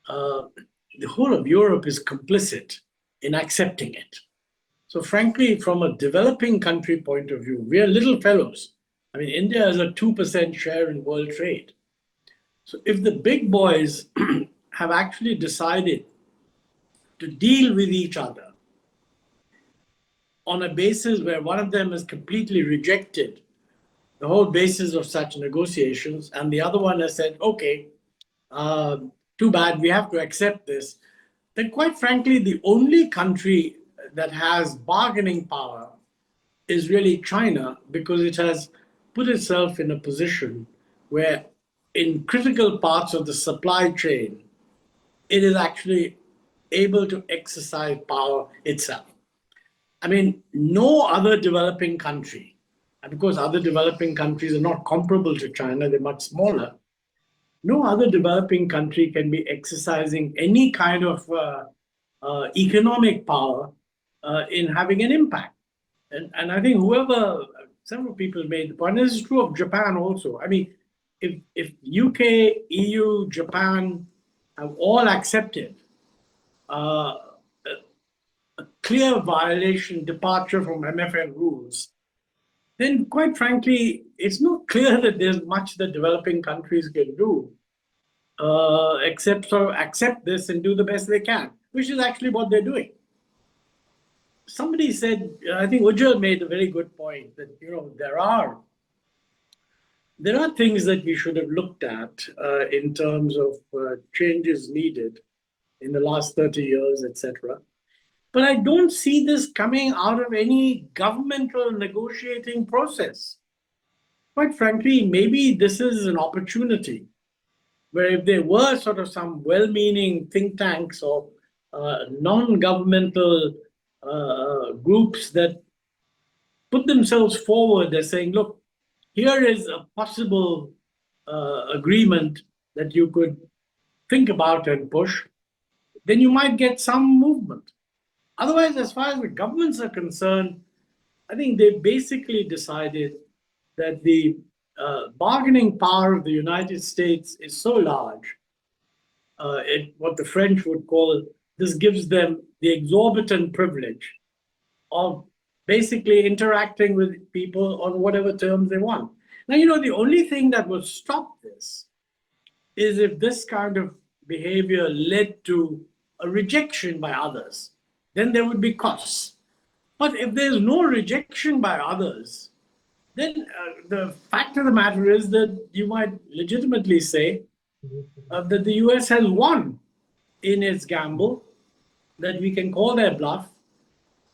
the whole of Europe is complicit in accepting it. So frankly, from a developing country point of view, we are little fellows. I mean, India has a 2% share in world trade. So if the big boys have actually decided to deal with each other on a basis where one of them has completely rejected the whole basis of such negotiations, and the other one has said, okay, too bad, we have to accept this, then quite frankly, the only country that has bargaining power is really China, because it has put itself in a position where in critical parts of the supply chain, it is actually able to exercise power itself. I mean, no other developing country, and because other developing countries are not comparable to China, they're much smaller, no other developing country can be exercising any kind of economic power in having an impact. And I think several people made the point, and this is true of Japan also. I mean, if UK, EU, Japan have all accepted a clear violation, departure from MFN rules, then quite frankly, it's not clear that there's much that developing countries can do except sort of accept this and do the best they can, which is actually what they're doing. Somebody said, I think Ujjwal made a very good point that there are things that we should have looked at in terms of changes needed in the last 30 years, etc. But I don't see this coming out of any governmental negotiating process. Quite frankly, maybe this is an opportunity where if there were sort of some well-meaning think tanks or non-governmental groups that put themselves forward. They're saying, look, here is a possible agreement that you could think about and push, then you might get some movement. Otherwise, as far as the governments are concerned, I think they basically decided that the bargaining power of the United States is so large, what the French would call, this gives them the exorbitant privilege of basically interacting with people on whatever terms they want. Now, the only thing that will stop this is if this kind of behavior led to a rejection by others, then there would be costs. But if there's no rejection by others, then the fact of the matter is that you might legitimately say that the US has won in its gamble, that we can call their bluff,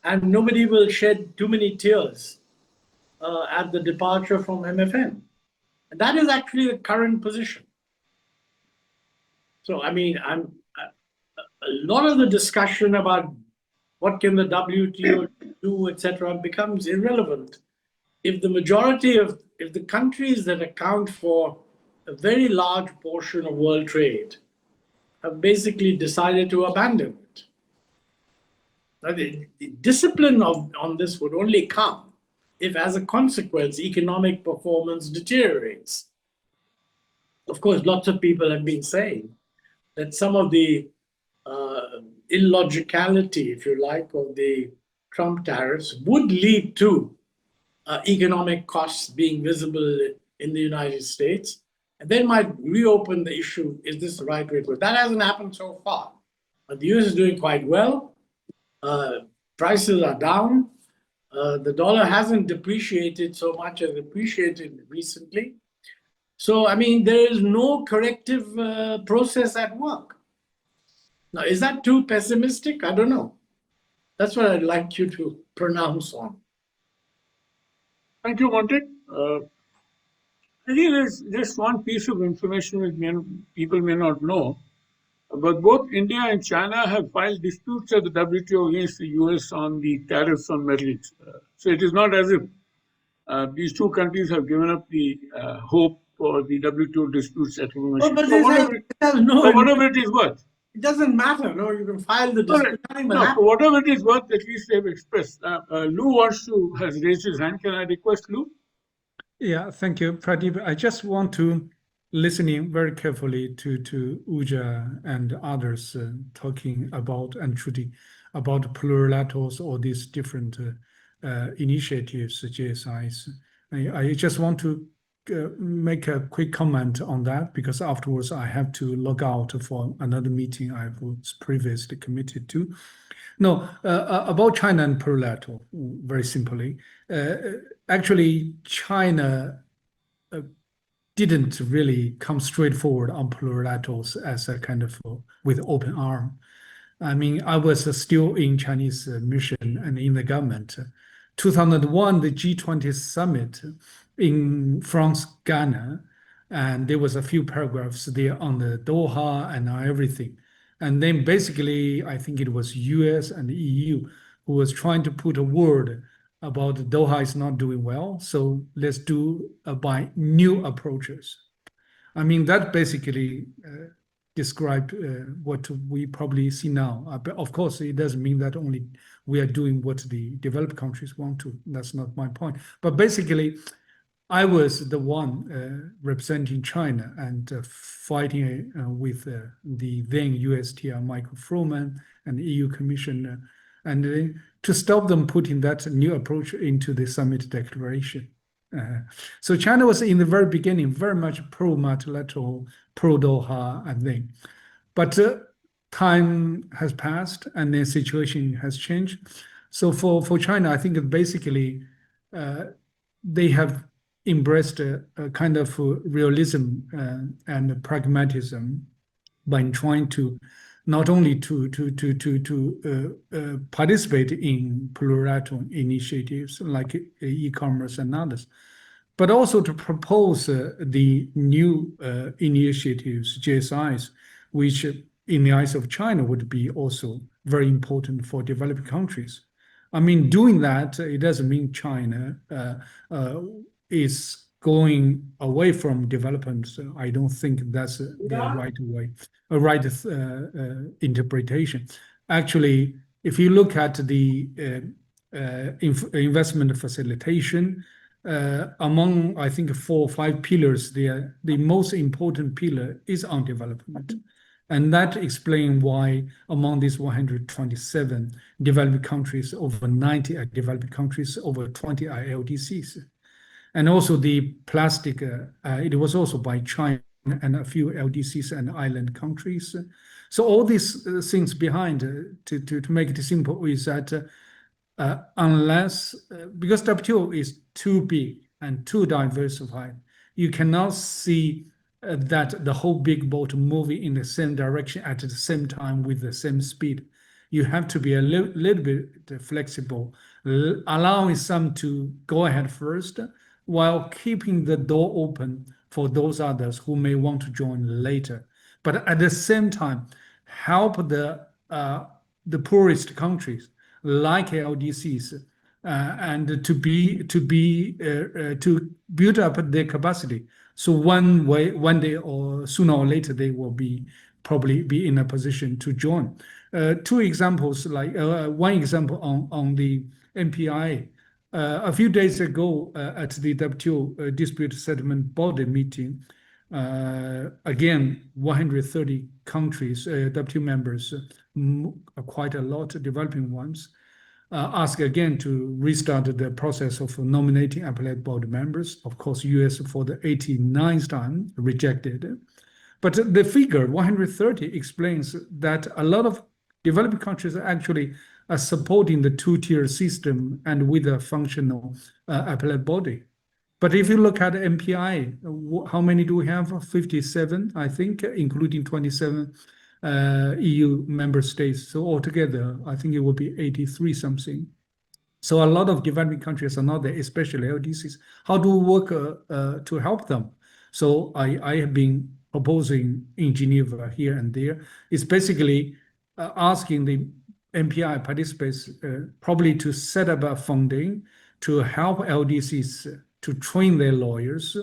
and nobody will shed too many tears at the departure from MFN. And that is actually the current position. So, I mean, a lot of the discussion about what can the WTO do, etc., becomes irrelevant if the countries that account for a very large portion of world trade have basically decided to abandon it. Now, the discipline on this would only come if, as a consequence, economic performance deteriorates. Of course, lots of people have been saying that some of the illogicality, if you like, of the Trump tariffs would lead to economic costs being visible in the United States, and then might reopen the issue, is this the right way to go? That hasn't happened so far. But the US is doing quite well. Prices are down. The dollar hasn't depreciated so much as appreciated recently. So, I mean, there is no corrective process at work. Now, is that too pessimistic? I don't know. That's what I'd like you to pronounce on. Thank you, Montek. I think there's just one piece of information which people may not know. But both India and China have filed disputes at the WTO against the US on the tariffs on metals. So it is not as if these two countries have given up the hope for the WTO dispute settlement. Oh, but whatever it is worth. It doesn't matter. No, you can file the dispute. No, for whatever it is worth, at least they've expressed. Lou has raised his hand. Can I request Lou? Yeah, thank you, Pradeep. I just want to listening very carefully to Uja and others talking about and Trudy about plurilaterals or these different initiatives, GSIs. I just want to make a quick comment on that because afterwards I have to log out for another meeting I was previously committed to. No, about China and plurilateral, very simply. Actually, China didn't really come straight forward on plurilaterals as a kind of with open arm. I mean, I was still in Chinese mission and in the government. 2001, the G20 summit in France, Ghana, and there was a few paragraphs there on the Doha and everything. And then basically, I think it was US and the EU who was trying to put a word about Doha is not doing well, so let's do by new approaches. I mean, that basically described what we probably see now. But of course, it doesn't mean that only we are doing what the developed countries want to. That's not my point. But basically, I was the one representing China and fighting with the then USTR Michael Froman and the EU Commissioner, and to stop them putting that new approach into the summit declaration. So China was in the very beginning very much pro-multilateral, pro-Doha and then. But time has passed and the situation has changed. So for China, I think that basically they have embraced a kind of realism and pragmatism by trying to not only to participate in plurilateral initiatives like e-commerce and others, but also to propose the new initiatives, GSIs, which in the eyes of China, would be also very important for developing countries. I mean, doing that, it doesn't mean China is going away from development. So I don't think that's the right way, a right interpretation. Actually, if you look at the investment facilitation, among, I think, 4 or 5 pillars, the most important pillar is on development. And that explains why among these 127 developing countries, over 90 are developing countries, over 20 are LDCs. And also the plastic, it was also by China and a few LDCs and island countries. So all these things behind, to make it simple, is that unless, because WTO is too big and too diversified, you cannot see that the whole big boat moving in the same direction at the same time with the same speed. You have to be a little bit flexible, allowing some to go ahead first, while keeping the door open for those others who may want to join later. But at the same time, help the poorest countries like LDCs and to build up their capacity. So one day or sooner or later, they will probably be in a position to join. 2 examples, like one example on the MPI. A few days ago at the WTO Dispute Settlement Body meeting, again, 130 countries, WTO members, quite a lot of developing ones, ask again to restart the process of nominating appellate board members. Of course, US for the 89th time rejected. But the figure 130 explains that a lot of developing countries actually are supporting the 2-tier system and with a functional appellate body. But if you look at MPI, how many do we have? 57, I think, including 27 EU member states. So altogether, I think it will be 83 something. So a lot of developing countries are not there, especially LDCs. How do we work to help them? So I have been proposing in Geneva here and there. It's basically asking the MPI participants probably to set up a funding to help LDCs to train their lawyers,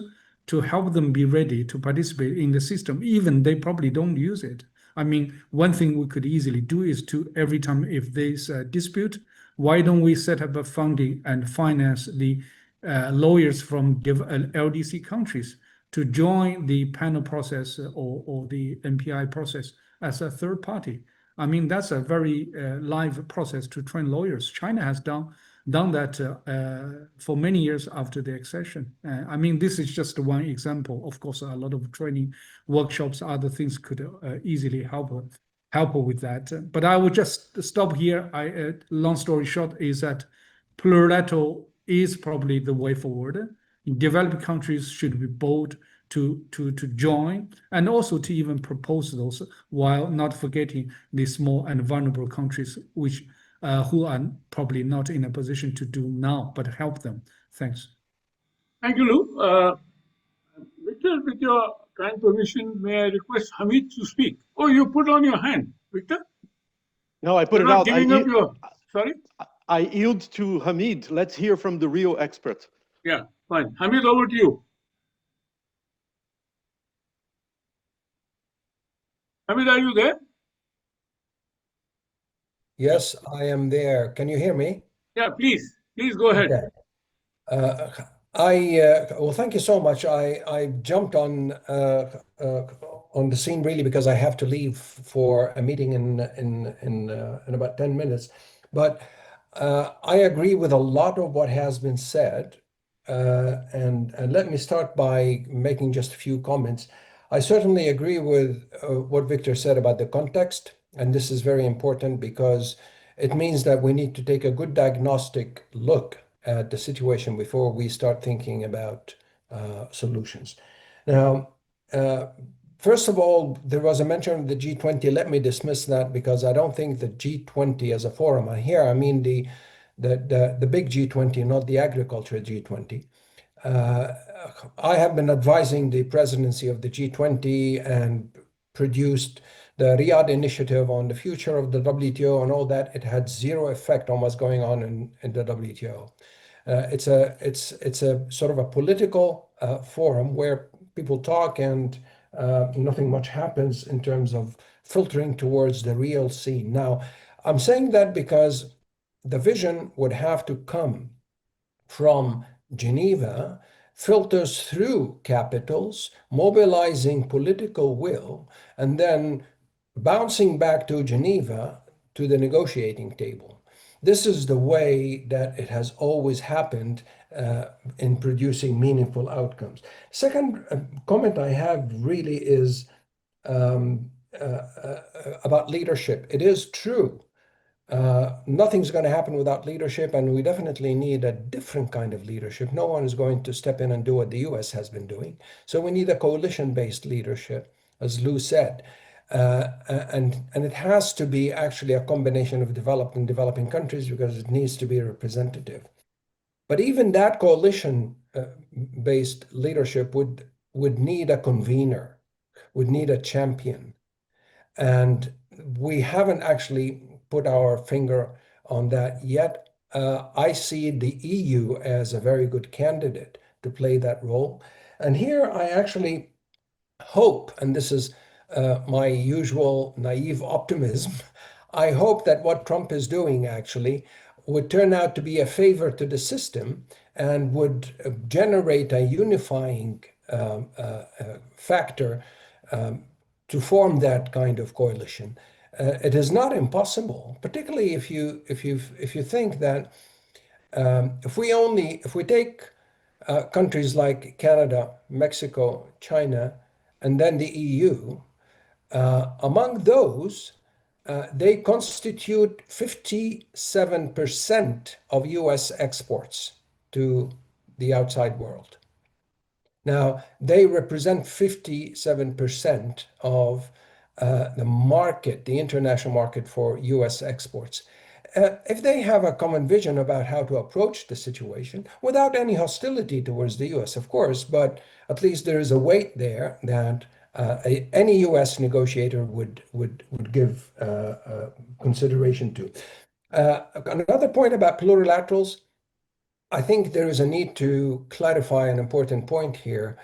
to help them be ready to participate in the system, even they probably don't use it. I mean, one thing we could easily do is to, every time if there's a dispute, why don't we set up a funding and finance the lawyers from LDC countries to join the panel process or the MPI process as a third party? I mean, that's a very live process to train lawyers. China has done that for many years after the accession. I mean, this is just one example. Of course, a lot of training workshops, other things could easily help with that. But I would just stop here. Long story short is that plurilateral is probably the way forward. Developed countries should be bold to join and also to even propose those, while not forgetting the small and vulnerable countries which who are probably not in a position to do now, but help them. Thanks. Thank you, Lou. Victor, with your kind permission, may I request Hamid to speak? Oh, you put on your hand, Victor? No, I put You're it not out. giving up your, sorry? I yield to Hamid. Let's hear from the real expert. Yeah, fine. Hamid, over to you. Hamid, are you there? Yes, I am there. Can you hear me? Yeah, please go ahead. Okay. Well, thank you so much. I jumped on the scene really because I have to leave for a meeting in about 10 minutes. But I agree with a lot of what has been said. And let me start by making just a few comments. I certainly agree with what Victor said about the context. And this is very important because it means that we need to take a good diagnostic look at the situation before we start thinking about solutions. Now, first of all, there was a mention of the G20. Let me dismiss that because I don't think the G20 as a forum, and here I mean the big G20, not the agriculture G20. I have been advising the presidency of the G20 and produced the Riyadh Initiative on the future of the WTO and all that, it had zero effect on what's going on in the WTO. It's a sort of a political forum where people talk and nothing much happens in terms of filtering towards the real scene. Now, I'm saying that because the vision would have to come from Geneva, filters through capitals, mobilizing political will, and then bouncing back to Geneva to the negotiating table. This is the way that it has always happened in producing meaningful outcomes. Second comment I have really is about leadership. It is true. Nothing's going to happen without leadership, and we definitely need a different kind of leadership. No one is going to step in and do what the US has been doing. So we need a coalition-based leadership, as Lou said. And it has to be actually a combination of developed and developing countries because it needs to be representative. But even that coalition-based leadership would need a convener, would need a champion. And we haven't actually put our finger on that yet. I see the EU as a very good candidate to play that role. And here I actually hope, and this is my usual naive optimism, I hope that what Trump is doing actually would turn out to be a favor to the system and would generate a unifying factor to form that kind of coalition. It is not impossible, particularly if you think that if we take countries like Canada, Mexico, China, and then the EU, among those, they constitute 57% of US exports to the outside world. Now, they represent 57% of the market, the international market for US exports. If they have a common vision about how to approach the situation, without any hostility towards the US, of course, but at least there is a weight there that any US negotiator would give consideration to. Another point about plurilaterals, I think there is a need to clarify an important point here.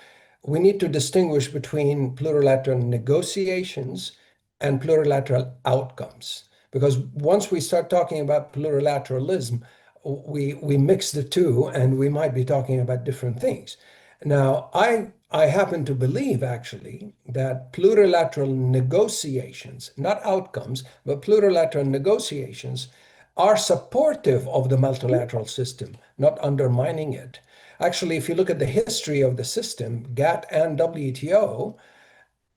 We need to distinguish between plurilateral negotiations and plurilateral outcomes. Because once we start talking about plurilateralism, we mix the two and we might be talking about different things. Now, I happen to believe actually that plurilateral negotiations, not outcomes, but plurilateral negotiations are supportive of the multilateral system, not undermining it. Actually, if you look at the history of the system, GATT and WTO,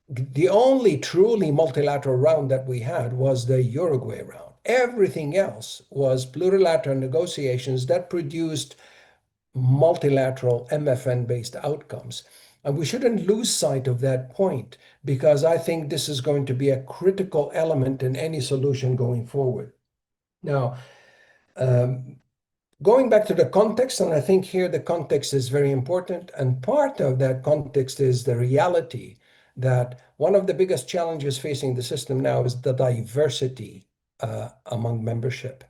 the only truly multilateral round that we had was the Uruguay round. Everything else was plurilateral negotiations that produced multilateral MFN-based outcomes. And we shouldn't lose sight of that point because I think this is going to be a critical element in any solution going forward. Now, going back to the context, and I think here the context is very important, and part of that context is the reality that one of the biggest challenges facing the system now is the diversity among membership.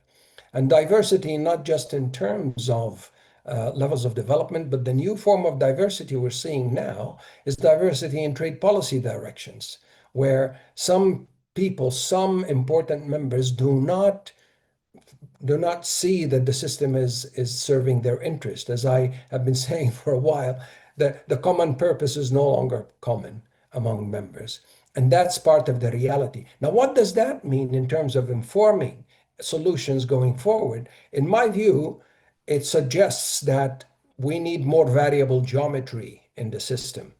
And diversity not just in terms of levels of development, but the new form of diversity we're seeing now is diversity in trade policy directions, where some people, some important members do not see that the system is serving their interest. As I have been saying for a while, the common purpose is no longer common among members. And that's part of the reality. Now, what does that mean in terms of informing solutions going forward? In my view, it suggests that we need more variable geometry in the system.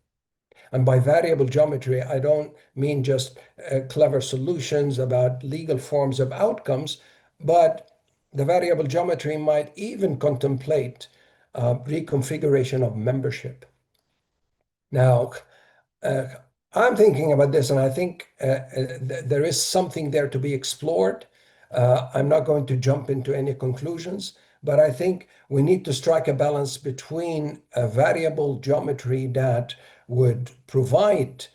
And by variable geometry, I don't mean just clever solutions about legal forms of outcomes, but the variable geometry might even contemplate reconfiguration of membership. Now, I'm thinking about this, and I think there is something there to be explored. I'm not going to jump into any conclusions, but I think we need to strike a balance between a variable geometry that would provide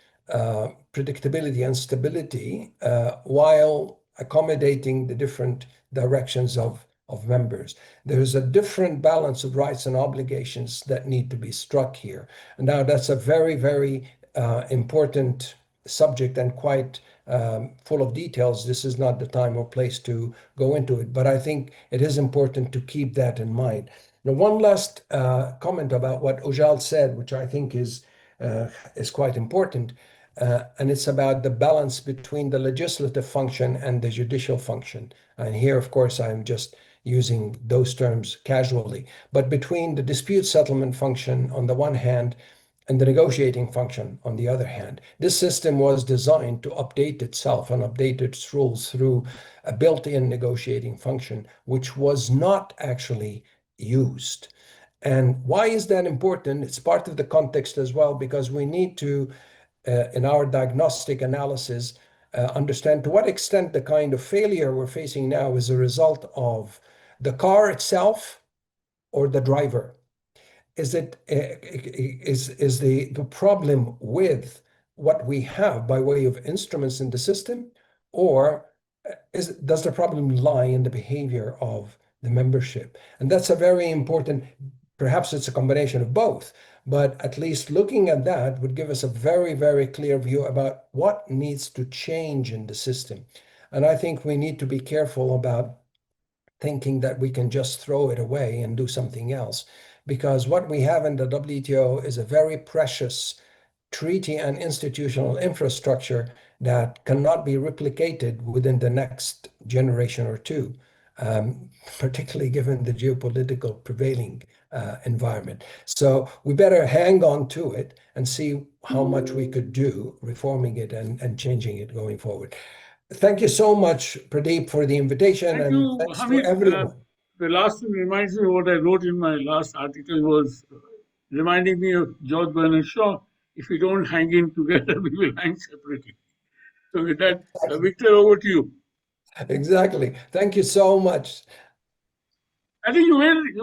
predictability and stability while accommodating the different directions of members. There's a different balance of rights and obligations that need to be struck here. And now that's a very, very important subject and quite full of details. This is not the time or place to go into it, but I think it is important to keep that in mind. Now, one last comment about what Ujal said, which I think is quite important, and it's about the balance between the legislative function and the judicial function. And here, of course, I'm just using those terms casually, but between the dispute settlement function on the one hand and the negotiating function on the other hand. This system was designed to update itself and update its rules through a built-in negotiating function, which was not actually used. And why is that important? It's part of the context as well, because we need to, in our diagnostic analysis, understand to what extent the kind of failure we're facing now is a result of the car itself or the driver. Is it is the problem with what we have by way of instruments in the system, or does the problem lie in the behavior of the membership? And that's a very important, perhaps it's a combination of both, but at least looking at that would give us a very, very clear view about what needs to change in the system. And I think we need to be careful about thinking that we can just throw it away and do something else, because what we have in the WTO is a very precious treaty and institutional infrastructure that cannot be replicated within the next generation or two, particularly given the geopolitical prevailing environment. So we better hang on to it and see how much we could do reforming it and changing it going forward. Thank you so much, Pradeep, for the invitation. Thank and you, thanks to Hamid. everyone. The last one reminds me of what I wrote in my last article was reminding me of George Bernard Shaw. If we don't hang in together, we will hang separately. So with that, Victor, over to you. Exactly. Thank you so much. I think you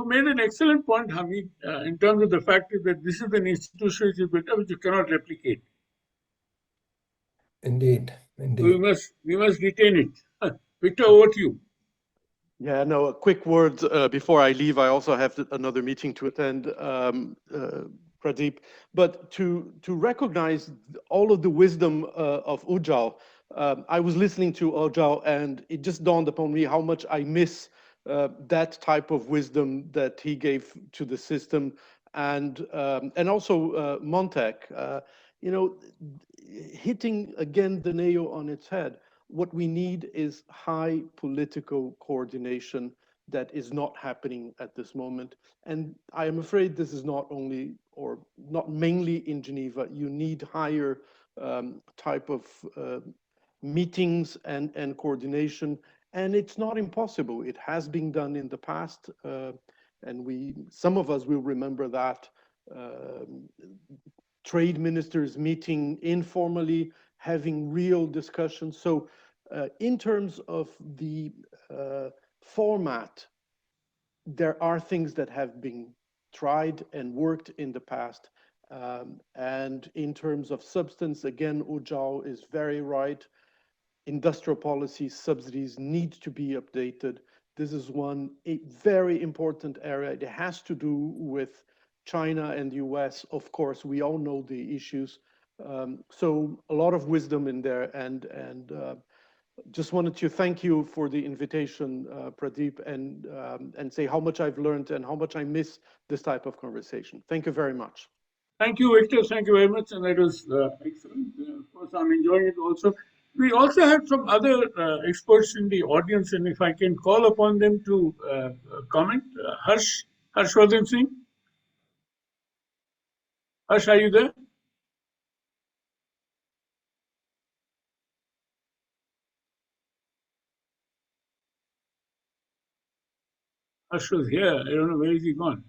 made an excellent point, Hamid, in terms of the fact that this is an institution which is built up which you cannot replicate. Indeed, So indeed. we must retain it. Victor, over to you. Yeah, no, a quick word before I leave. I also have another meeting to attend, Pradeep. But to recognize all of the wisdom of Ujal, I was listening to Ujal and it just dawned upon me how much I miss that type of wisdom that he gave to the system, and also Montek. You know, hitting again the nail on its head. What we need is high political coordination that is not happening at this moment. And I am afraid this is not only or not mainly in Geneva. You need higher type of meetings and coordination. And it's not impossible. It has been done in the past. And some of us will remember that. Trade ministers meeting informally, having real discussions. So in terms of the format, there are things that have been tried and worked in the past. And in terms of substance, again, Ujal is very right. Industrial policy subsidies need to be updated. This is a very important area. It has to do with China and the US. Of course, we all know the issues. So a lot of wisdom in there, and just wanted to thank you for the invitation, Pradeep, and say how much I've learned and how much I miss this type of conversation. Thank you very much. Thank you, Victor. Thank you very much, and that was excellent. Of course, I'm enjoying it also. We also have some other experts in the audience, and if I can call upon them to comment, Harshvardhan Singh. Harsh, are you there? Harsh was here. I don't know where is he gone.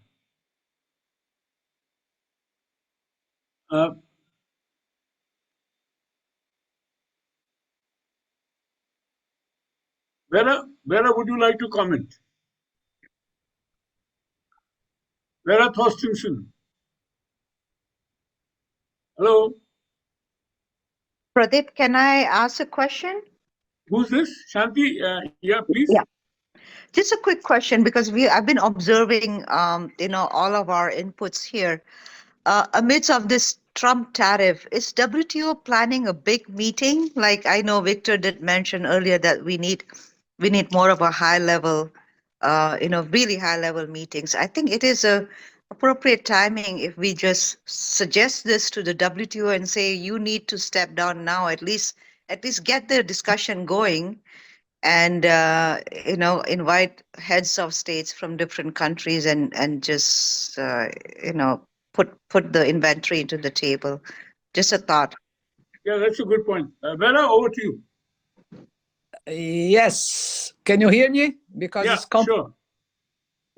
Vera, would you like to comment? Vera Thorstensen. Hello. Pradeep, can I ask a question? Who's this? Shanti? Yeah, please. Yeah. Just a quick question, because I've been observing, all of our inputs here. Amidst of this Trump tariff, is WTO planning a big meeting? Like, I know Victor did mention earlier that we need more of a high level, really high level meetings. I think it is a appropriate timing if we just suggest this to the WTO and say, you need to step down now, at least get the discussion going, and invite heads of states from different countries, and just put the inventory into the table. Just a thought. Yeah, that's a good point. Vera, over to you. Yes. Can you hear me? Because Yeah, it's complex. sure.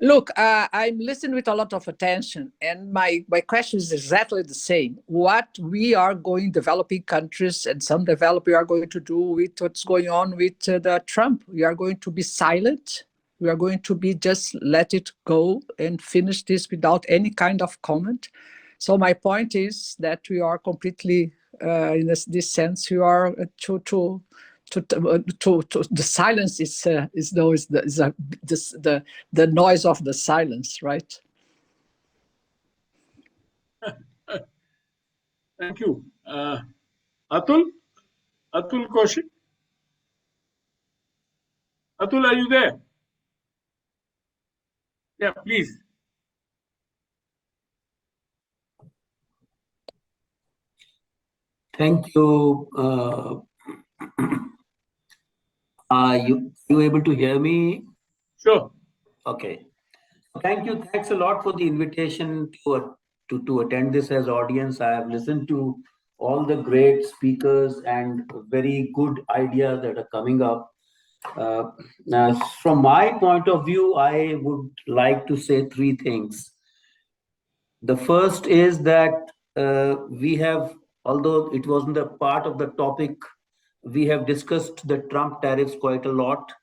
Look, I'm listening with a lot of attention, and my question is exactly the same. What we are going, developing countries and some developing are going to do with what's going on with the Trump? We are going to be silent. We are going to be just let it go and finish this without any kind of comment. So my point is that we are completely, in this sense, we are the silence is the noise of the silence, right? Thank you. Atul Kaushik. Atul, are you there? Yeah, please. Thank you. Are you able to hear me? Sure. Okay. Thank you. Thanks a lot for the invitation to attend this as audience. I have listened to all the great speakers and very good ideas that are coming up. Now, from my point of view, I would like to say three things. The first is that we have, although it wasn't a part of the topic, we have discussed the Trump tariffs quite a lot.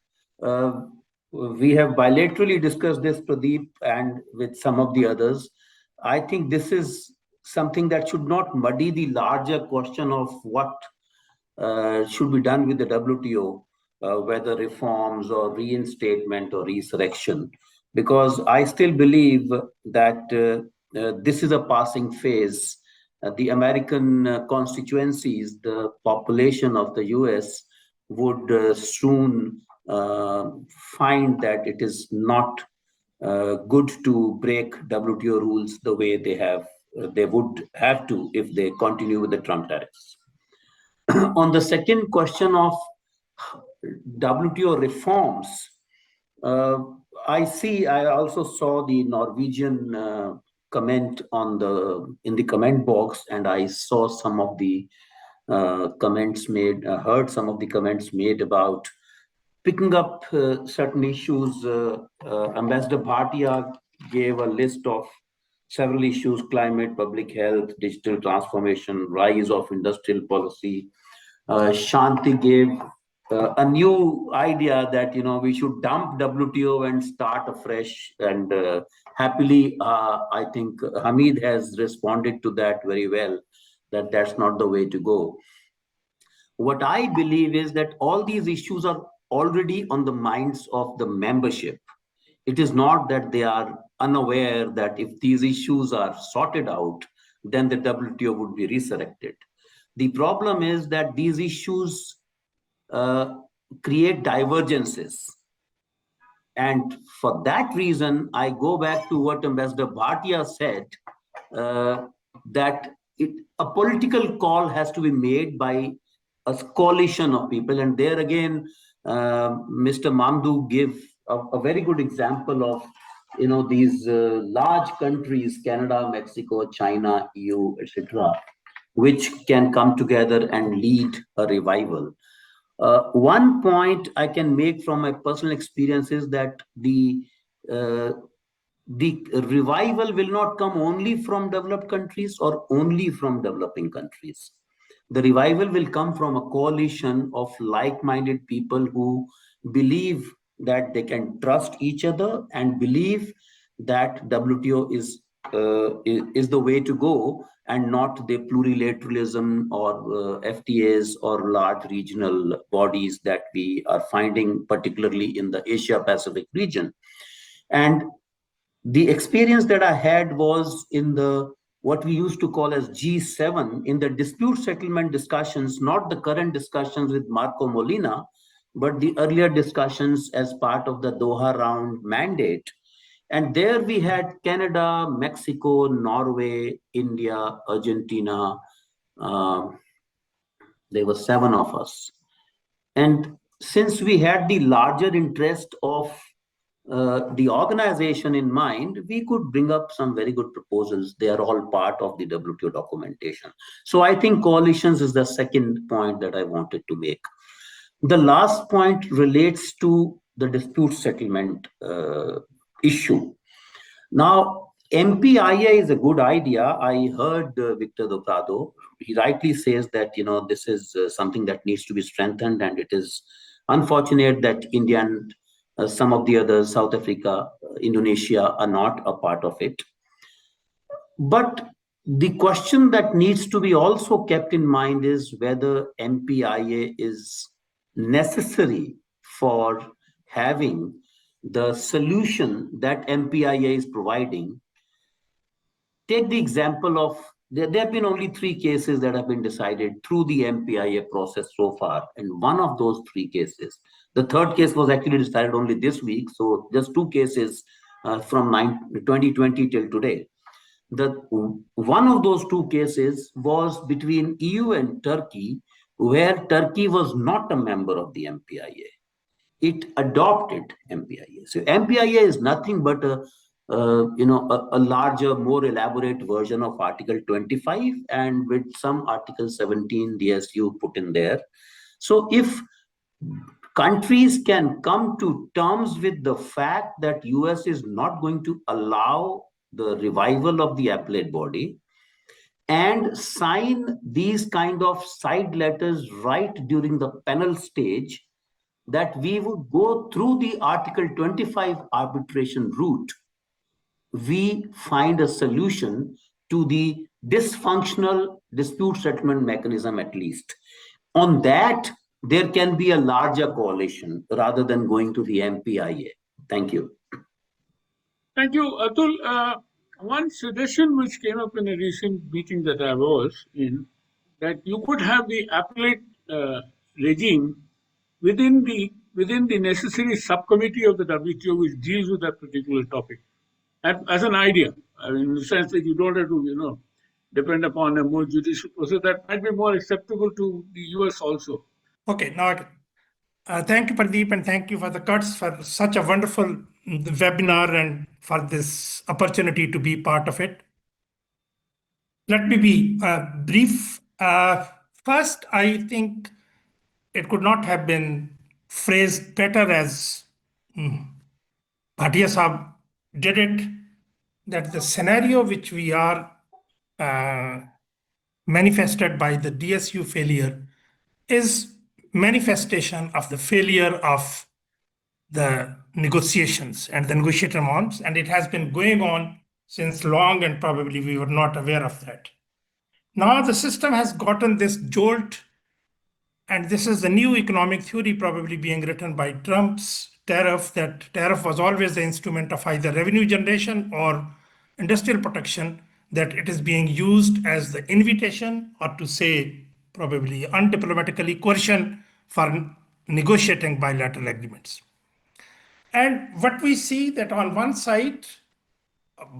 We have bilaterally discussed this, Pradeep, and with some of the others. I think this is something that should not muddy the larger question of what should be done with the WTO, whether reforms or reinstatement or resurrection, because I still believe that this is a passing phase. The American constituencies, the population of the US would soon find that it is not good to break WTO rules the way they would have to if they continue with the Trump tariffs. On the second question of WTO reforms, I also saw the Norwegian comment in the comment box, and I saw some of the comments made, heard some of the comments made about picking up certain issues. Ambassador Bhatia gave a list of several issues: climate, public health, digital transformation, rise of industrial policy. Shanti gave a new idea that we should dump WTO and start afresh. And happily, I think Hamid has responded to that very well. That that's not the way to go. What I believe is that all these issues are already on the minds of the membership. It is not that they are unaware that if these issues are sorted out, then the WTO would be resurrected. The problem is that these issues create divergences. And for that reason, I go back to what Ambassador Bhatia said, that a political call has to be made by a coalition of people. And there again, Mr. Mamdou gave a very good example of these large countries, Canada, Mexico, China, EU, etc., which can come together and lead a revival. One point I can make from my personal experience is that the revival will not come only from developed countries or only from developing countries. The revival will come from a coalition of like-minded people who believe that they can trust each other and believe that WTO is the way to go, and not the plurilateralism or FTAs or large regional bodies that we are finding, particularly in the Asia Pacific region. And the experience that I had was in the what we used to call as G7, in the dispute settlement discussions, not the current discussions with Marco Molina, but the earlier discussions as part of the Doha round mandate. And there we had Canada, Mexico, Norway, India, Argentina. There were 7 of us. And since we had the larger interest of the organization in mind, we could bring up some very good proposals. They are all part of the WTO documentation. So I think coalitions is the second point that I wanted to make. The last point relates to the dispute settlement issue. Now, MPIA is a good idea. I heard Victor do Prado. He rightly says that this is something that needs to be strengthened, and it is unfortunate that India and some of the others, South Africa, Indonesia, are not a part of it. But the question that needs to be also kept in mind is whether MPIA is necessary for having the solution that MPIA is providing. Take the example of, there have been only 3 cases that have been decided through the MPIA process so far. And one of those 3 cases, the third case was actually decided only this week. So just 2 cases from 2020 till today. One of those 2 cases was between EU and Turkey, where Turkey was not a member of the MPIA. It adopted MPIA. So MPIA is nothing but a larger, more elaborate version of Article 25, and with some Article 17 DSU put in there. So if countries can come to terms with the fact that US is not going to allow the revival of the appellate body and sign these kind of side letters right during the penal stage, that we would go through the Article 25 arbitration route, we find a solution to the dysfunctional dispute settlement mechanism at least. On that, there can be a larger coalition rather than going to the MPIA. Thank you. Thank you, Atul. One suggestion which came up in a recent meeting that I was in, that you could have the appellate regime within the necessary subcommittee of the WTO which deals with that particular topic, as an idea. I mean, in the sense that you don't have to, depend upon a more judicial process. That might be more acceptable to the US also. Okay, now thank you, Pradeep, and thank you for the cuts for such a wonderful webinar and for this opportunity to be part of it. Let me be brief. First, I think it could not have been phrased better as Bhatia Saab did it, that the scenario which we are manifested by the DSU failure is manifestation of the failure of the negotiations and the negotiator norms, and it has been going on since long, and probably we were not aware of that. Now the system has gotten this jolt, and this is the new economic theory probably being written by Trump's tariff, that tariff was always the instrument of either revenue generation or industrial protection, that it is being used as the invitation, or to say probably undiplomatically, coercion for negotiating bilateral agreements. And what we see that on one side,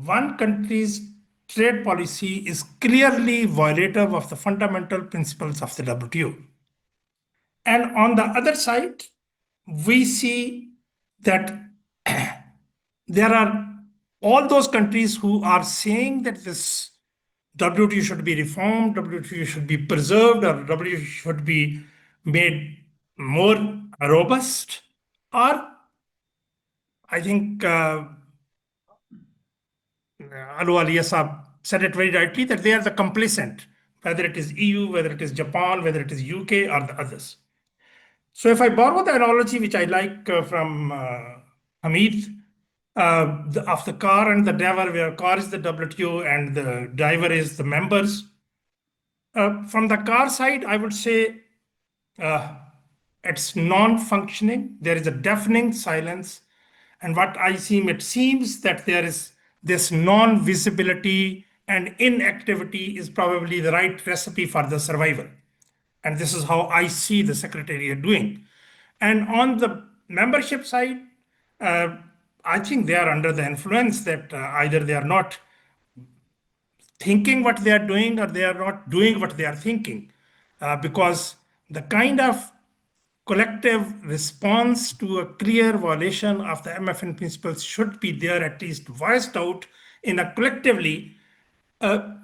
one country's trade policy is clearly violative of the fundamental principles of the WTO. And on the other side, we see that there are all those countries who are saying that this WTO should be reformed, WTO should be preserved, or WTO should be made more robust, or I think Alu Aliya Saab said it very rightly, that they are the complacent, whether it is EU, whether it is Japan, whether it is UK, or the others. So if I borrow the analogy which I like from Hamid, of the car and the diver, where car is the WTO and the diver is the members. From the car side, I would say it's non-functioning. There is a deafening silence. And what I see, it seems that there is this non-visibility and inactivity is probably the right recipe for the survival. And this is how I see the Secretariat doing. And on the membership side, I think they are under the influence that either they are not thinking what they are doing or they are not doing what they are thinking. Because the kind of collective response to a clear violation of the MFN principles should be there, at least voiced out in a collectively,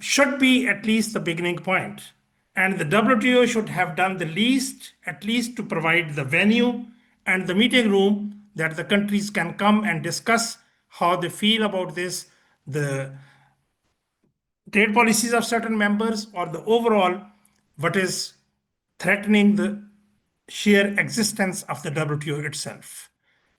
should be at least the beginning point. And the WTO should have done the least, at least to provide the venue and the meeting room that the countries can come and discuss how they feel about this, the trade policies of certain members, or the overall what is threatening the sheer existence of the WTO itself.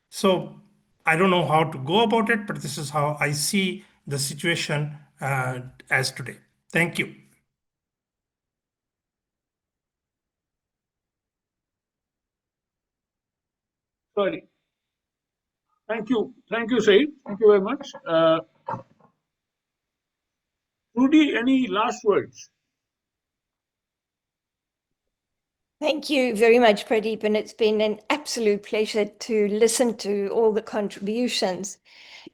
So I don't know how to go about it, but this is how I see the situation as today. Thank you. Sorry. Thank you, Saeed. Thank you very much. Rudy, any last words? Thank you very much, Pradeep, and it's been an absolute pleasure to listen to all the contributions.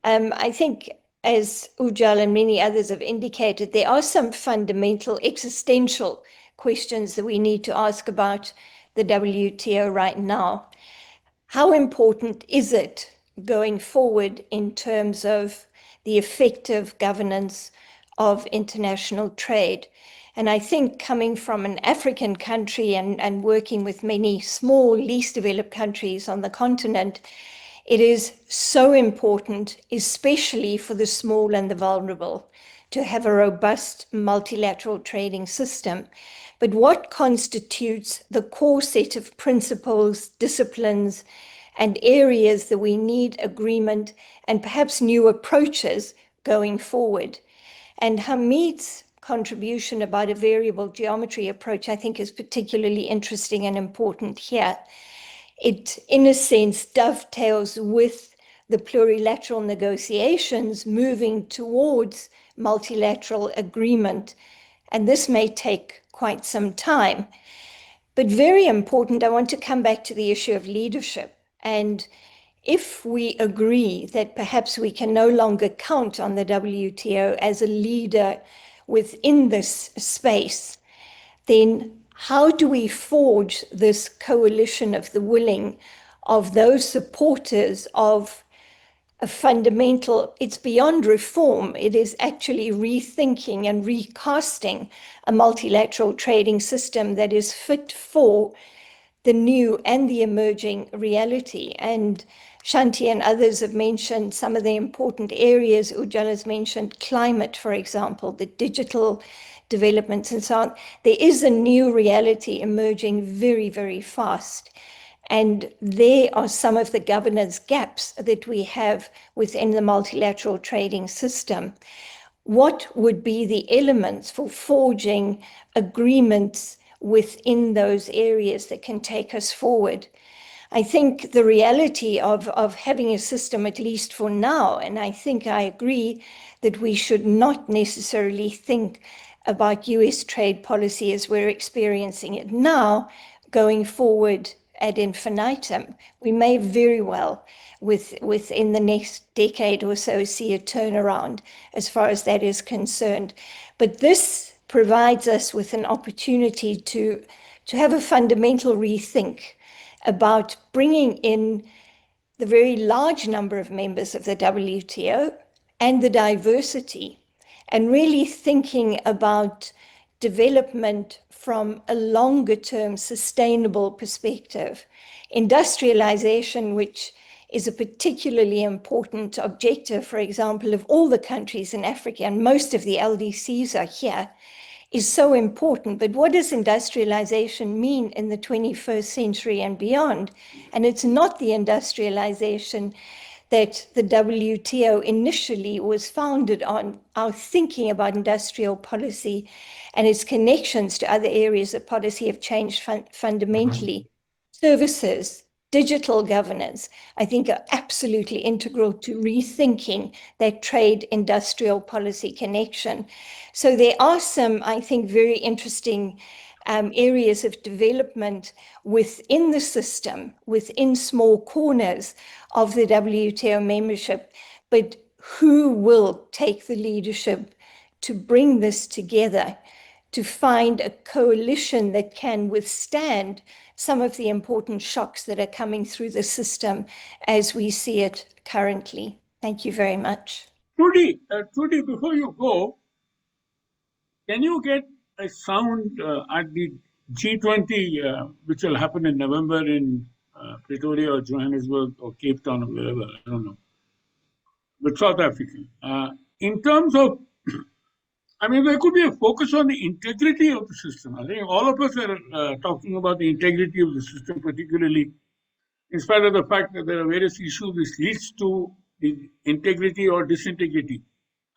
I think, as Ujjal and many others have indicated, there are some fundamental existential questions that we need to ask about the WTO right now. How important is it going forward in terms of the effective governance of international trade? And I think, coming from an African country and working with many small, least developed countries on the continent, it is so important, especially for the small and the vulnerable, to have a robust multilateral trading system. But what constitutes the core set of principles, disciplines, and areas that we need agreement and perhaps new approaches going forward? And Hamid's contribution about a variable geometry approach, I think, is particularly interesting and important here. It, in a sense, dovetails with the plurilateral negotiations moving towards multilateral agreement. And this may take quite some time. But very important, I want to come back to the issue of leadership. And if we agree that perhaps we can no longer count on the WTO as a leader within this space, then how do we forge this coalition of the willing, of those supporters of a fundamental, it's beyond reform, it is actually rethinking and recasting a multilateral trading system that is fit for the new and the emerging reality? And Shanti and others have mentioned some of the important areas. Ujjal has mentioned climate, for example, the digital developments and so on. There is a new reality emerging very, very fast. And there are some of the governance gaps that we have within the multilateral trading system. What would be the elements for forging agreements within those areas that can take us forward? I think the reality of having a system, at least for now, and I think I agree that we should not necessarily think about US trade policy as we're experiencing it now, going forward ad infinitum. We may very well, within the next decade or so, see a turnaround as far as that is concerned. But this provides us with an opportunity to have a fundamental rethink about bringing in the very large number of members of the WTO and the diversity, and really thinking about development from a longer term sustainable perspective. Industrialization, which is a particularly important objective, for example, of all the countries in Africa, and most of the LDCs are here, is so important. But what does industrialization mean in the 21st century and beyond? And it's not the industrialization that the WTO initially was founded on our thinking about industrial policy, and its connections to other areas of policy have changed fundamentally. Services, digital governance, I think are absolutely integral to rethinking that trade industrial policy connection. So there are some, I think, very interesting areas of development within the system, within small corners of the WTO membership, but who will take the leadership to bring this together, to find a coalition that can withstand some of the important shocks that are coming through the system as we see it currently. Thank you very much. Trudy, before you go, can you get a sound at the G20, which will happen in November in Pretoria or Johannesburg or Cape Town or wherever, I don't know, with South Africa? In terms of, I mean, there could be a focus on the integrity of the system. I think all of us are talking about the integrity of the system, particularly in spite of the fact that there are various issues which leads to the integrity or disintegrity.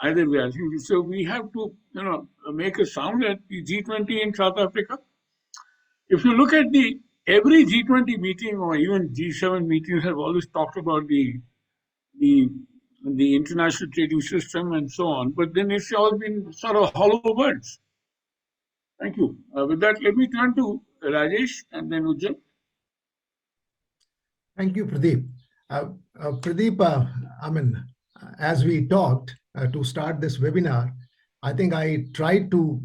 Either way, I think so. We have to, make a sound at the G20 in South Africa. If you look at every G20 meeting or even G7 meetings have always talked about the international trading system and so on, but then it's all been sort of hollow words. Thank you. With that, let me turn to Rajesh and then Ujjwal. Thank you, Pradeep. Pradeep, as we talked to start this webinar, I think I tried to,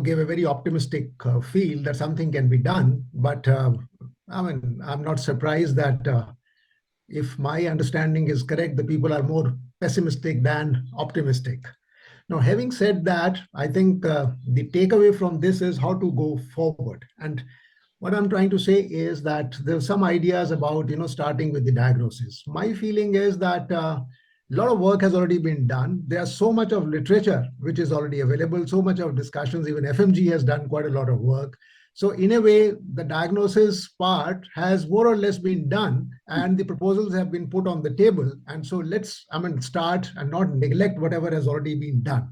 give a very optimistic feel that something can be done. But I'm not surprised that if my understanding is correct, the people are more pessimistic than optimistic. Now, having said that, I think the takeaway from this is how to go forward. And what I'm trying to say is that there's some ideas about, starting with the diagnosis. My feeling is that a lot of work has already been done. There's so much of literature which is already available, so much of discussions. Even FMG has done quite a lot of work. So in a way, the diagnosis part has more or less been done, and the proposals have been put on the table. And so let's, start and not neglect whatever has already been done.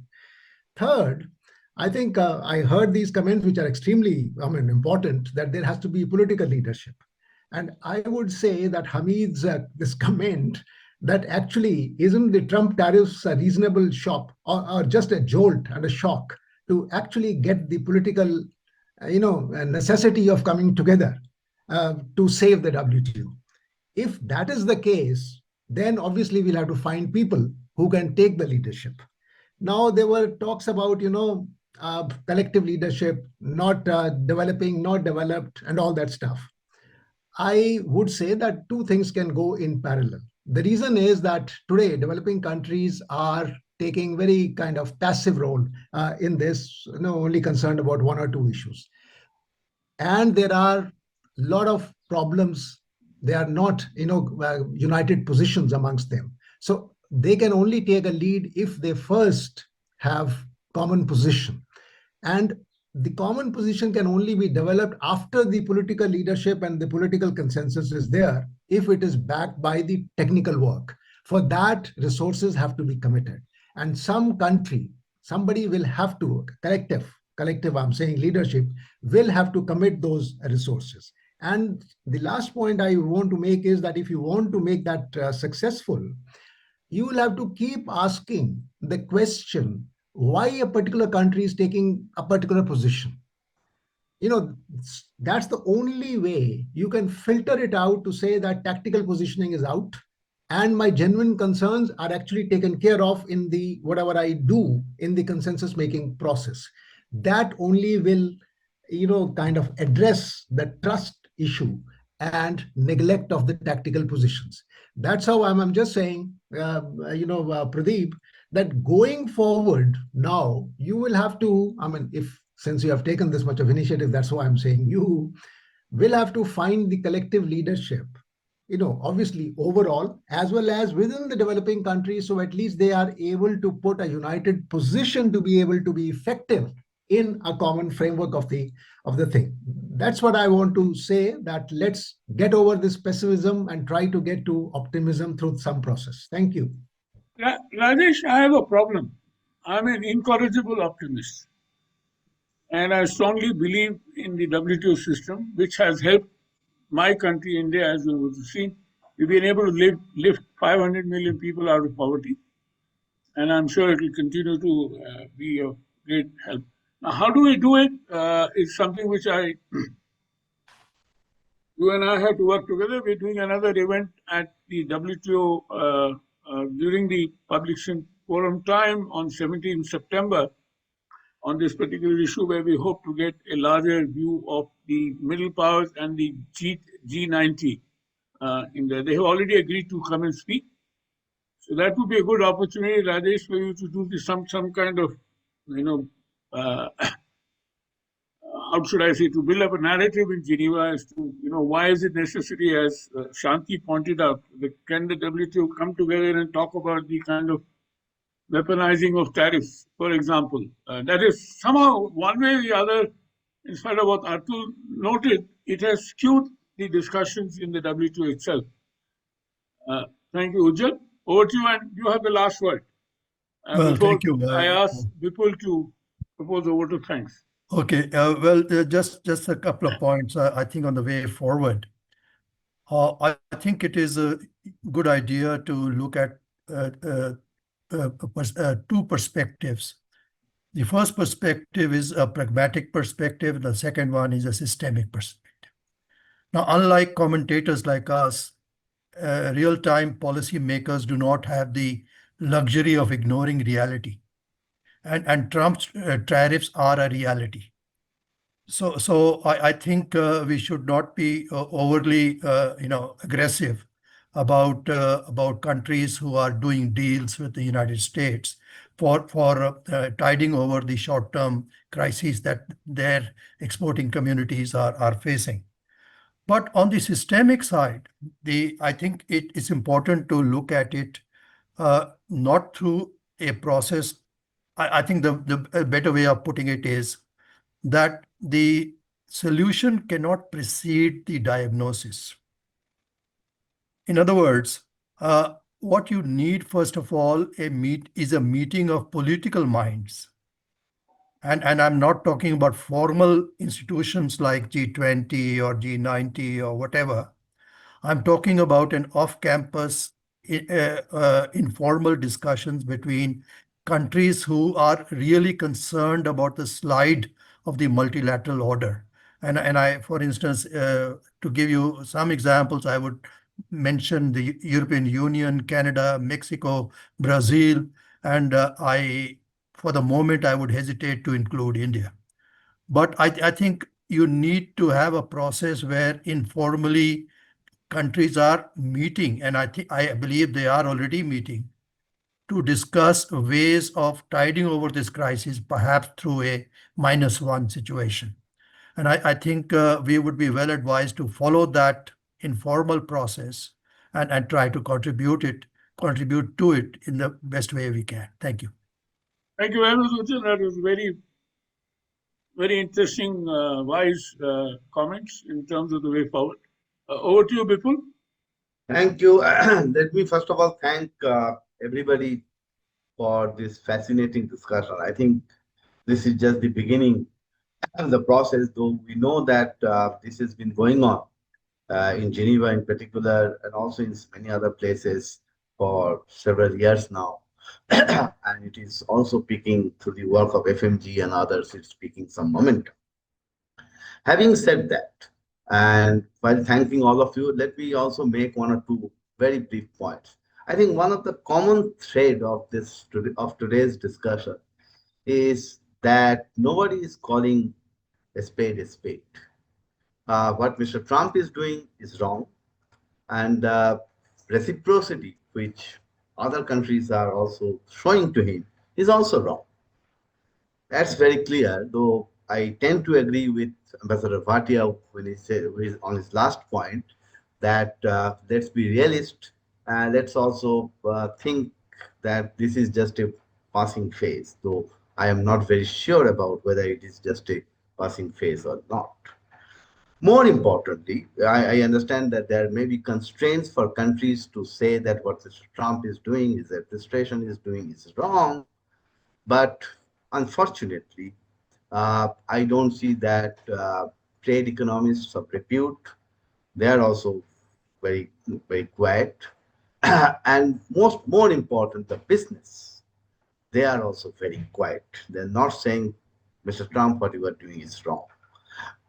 Third, I think I heard these comments, which are extremely, important, that there has to be political leadership. And I would say that Hamid's this comment that actually isn't the Trump tariffs a reasonable shock or just a jolt and a shock to actually get the political, necessity of coming together to save the WTO. If that is the case, then obviously we'll have to find people who can take the leadership. Now, there were talks about, collective leadership, not developing, not developed, and all that stuff. I would say that two things can go in parallel. The reason is that today, developing countries are taking very kind of passive role in this, only concerned about one or two issues. And there are a lot of problems. They are not, united positions amongst them. So they can only take a lead if they first have common position. And the common position can only be developed after the political leadership and the political consensus is there, if it is backed by the technical work. For that, resources have to be committed. And some country, somebody will have to, collective, I'm saying leadership, will have to commit those resources. And the last point I want to make is that if you want to make that successful, you will have to keep asking the question, why a particular country is taking a particular position. That's the only way you can filter it out to say that tactical positioning is out and my genuine concerns are actually taken care of in the whatever I do in the consensus making process. That only will, kind of address the trust issue and neglect of the tactical positions. That's how I'm just saying, Pradeep, that going forward now, you will have to, since you have taken this much of initiative, that's why I'm saying you will have to find the collective leadership, obviously overall, as well as within the developing countries, so at least they are able to put a united position to be able to be effective in a common framework of the thing. That's what I want to say, that let's get over this pessimism and try to get to optimism through some process. Thank you. Rajesh, I have a problem. I'm an incorrigible optimist. And I strongly believe in the WTO system, which has helped my country, India, as you have seen. We've been able to lift 500 million people out of poverty. And I'm sure it will continue to be of great help. Now, how do we do it? It's something which you and I have to work together. We're doing another event at the WTO during the publication forum time on 17th September on this particular issue, where we hope to get a larger view of the middle powers and the G90 in there. They have already agreed to come and speak. So that would be a good opportunity, Rajesh, for you to do some kind of, how should I say, to build up a narrative in Geneva as to, why is it necessary, as Shanti pointed out, can the WTO come together and talk about the kind of weaponizing of tariffs, for example. That is somehow, one way or the other, in spite of what Atul noted, it has skewed the discussions in the WTO itself. Thank you, Ujjal. Over to you, and you have the last word. Before thank you. I ask Vipul to propose a vote of thanks. Okay, just a couple of points, I think, on the way forward. I think it is a good idea to look at two perspectives. The first perspective is a pragmatic perspective. The second one is a systemic perspective. Now, unlike commentators like us, real-time policy makers do not have the luxury of ignoring reality. And Trump's tariffs are a reality. So I think we should not be overly, aggressive about countries who are doing deals with the United States for tiding over the short-term crises that their exporting communities are facing. But on the systemic side, I think it is important to look at it not through a process. I think the better way of putting it is that the solution cannot precede the diagnosis. In other words, what you need, first of all, is a meeting of political minds. And I'm not talking about formal institutions like G20 or G90 or whatever. I'm talking about an off-campus informal discussions between countries who are really concerned about the slide of the multilateral order. And I, for instance, to give you some examples, I would mention the European Union, Canada, Mexico, Brazil, and for the moment, I would hesitate to include India. But I think you need to have a process where informally countries are meeting, and I believe they are already meeting, to discuss ways of tiding over this crisis, perhaps through a -1 situation. And I think we would be well advised to follow that informal process and try to contribute to it in the best way we can. Thank you. Thank you very much, Ujjal. That was very, very interesting, wise comments in terms of the way forward. Over to you, Bipul. Thank you. Let me first of all thank everybody for this fascinating discussion. I think this is just the beginning of the process, though we know that this has been going on in Geneva in particular, and also in many other places for several years now. And it is also picking through the work of FMG and others, it's picking some momentum. Having said that, and while thanking all of you, let me also make one or two very brief points. I think one of the common thread of today's discussion is that nobody is calling a spade a spade. What Mr. Trump is doing is wrong, and reciprocity, which other countries are also showing to him, is also wrong. That's very clear, though I tend to agree with Ambassador Bhatia when he said on his last point that let's be realist and let's also think that this is just a passing phase. Though I am not very sure about whether it is just a passing phase or not. More importantly, I understand that there may be constraints for countries to say that what Mr. Trump is doing, his administration is doing, is wrong. But unfortunately, I don't see that trade economists of repute, they are also very, very quiet. And more important, the business, they are also very quiet. They're not saying, Mr. Trump, what you are doing is wrong.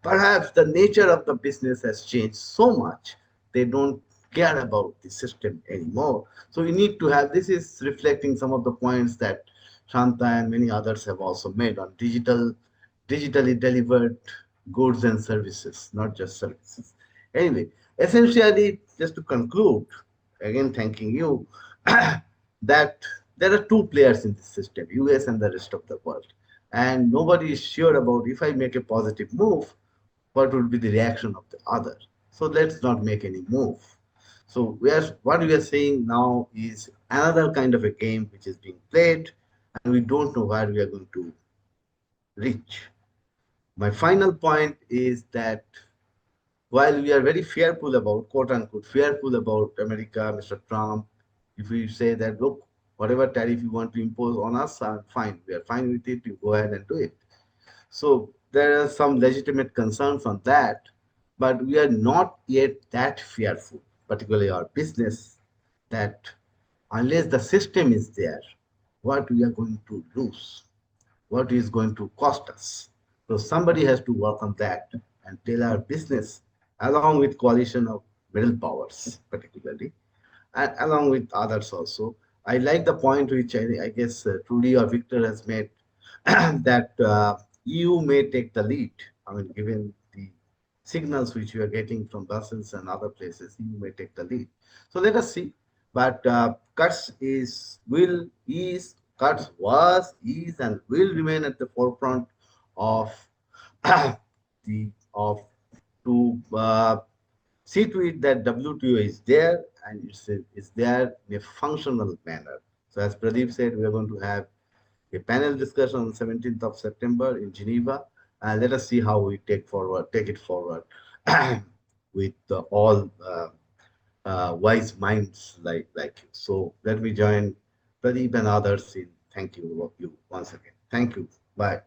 Perhaps the nature of the business has changed so much, they don't care about the system anymore. So we need to have, this is reflecting some of the points that Shanta and many others have also made on digitally delivered goods and services, not just services. Anyway, essentially, just to conclude, again thanking you, that there are two players in this system, US and the rest of the world. And nobody is sure about if I make a positive move, what would be the reaction of the other. So let's not make any move. So what we are seeing now is another kind of a game which is being played, and we don't know where we are going to reach. My final point is that while we are very fearful about, quote unquote, fearful about America, Mr. Trump, if we say that, look, whatever tariff you want to impose on us, fine, we are fine with it, you go ahead and do it. So there are some legitimate concerns on that, but we are not yet that fearful, particularly our business, that unless the system is there, what we are going to lose, what is going to cost us. So somebody has to work on that and tell our business, along with coalition of middle powers, particularly, and along with others also. I like the point which I guess Trudy or Victor has made, that EU may take the lead. I mean, given the signals which we are getting from Brussels and other places, EU may take the lead. So let us see. But cuts was, is, and will remain at the forefront of the of to see to it that WTO is there and it's there in a functional manner. So as Pradeep said, we are going to have a panel discussion on 17th of September in Geneva, and let us see how we take it forward with all wise minds like you. So let me join Pradeep and others in thank you once again. Thank you. Bye.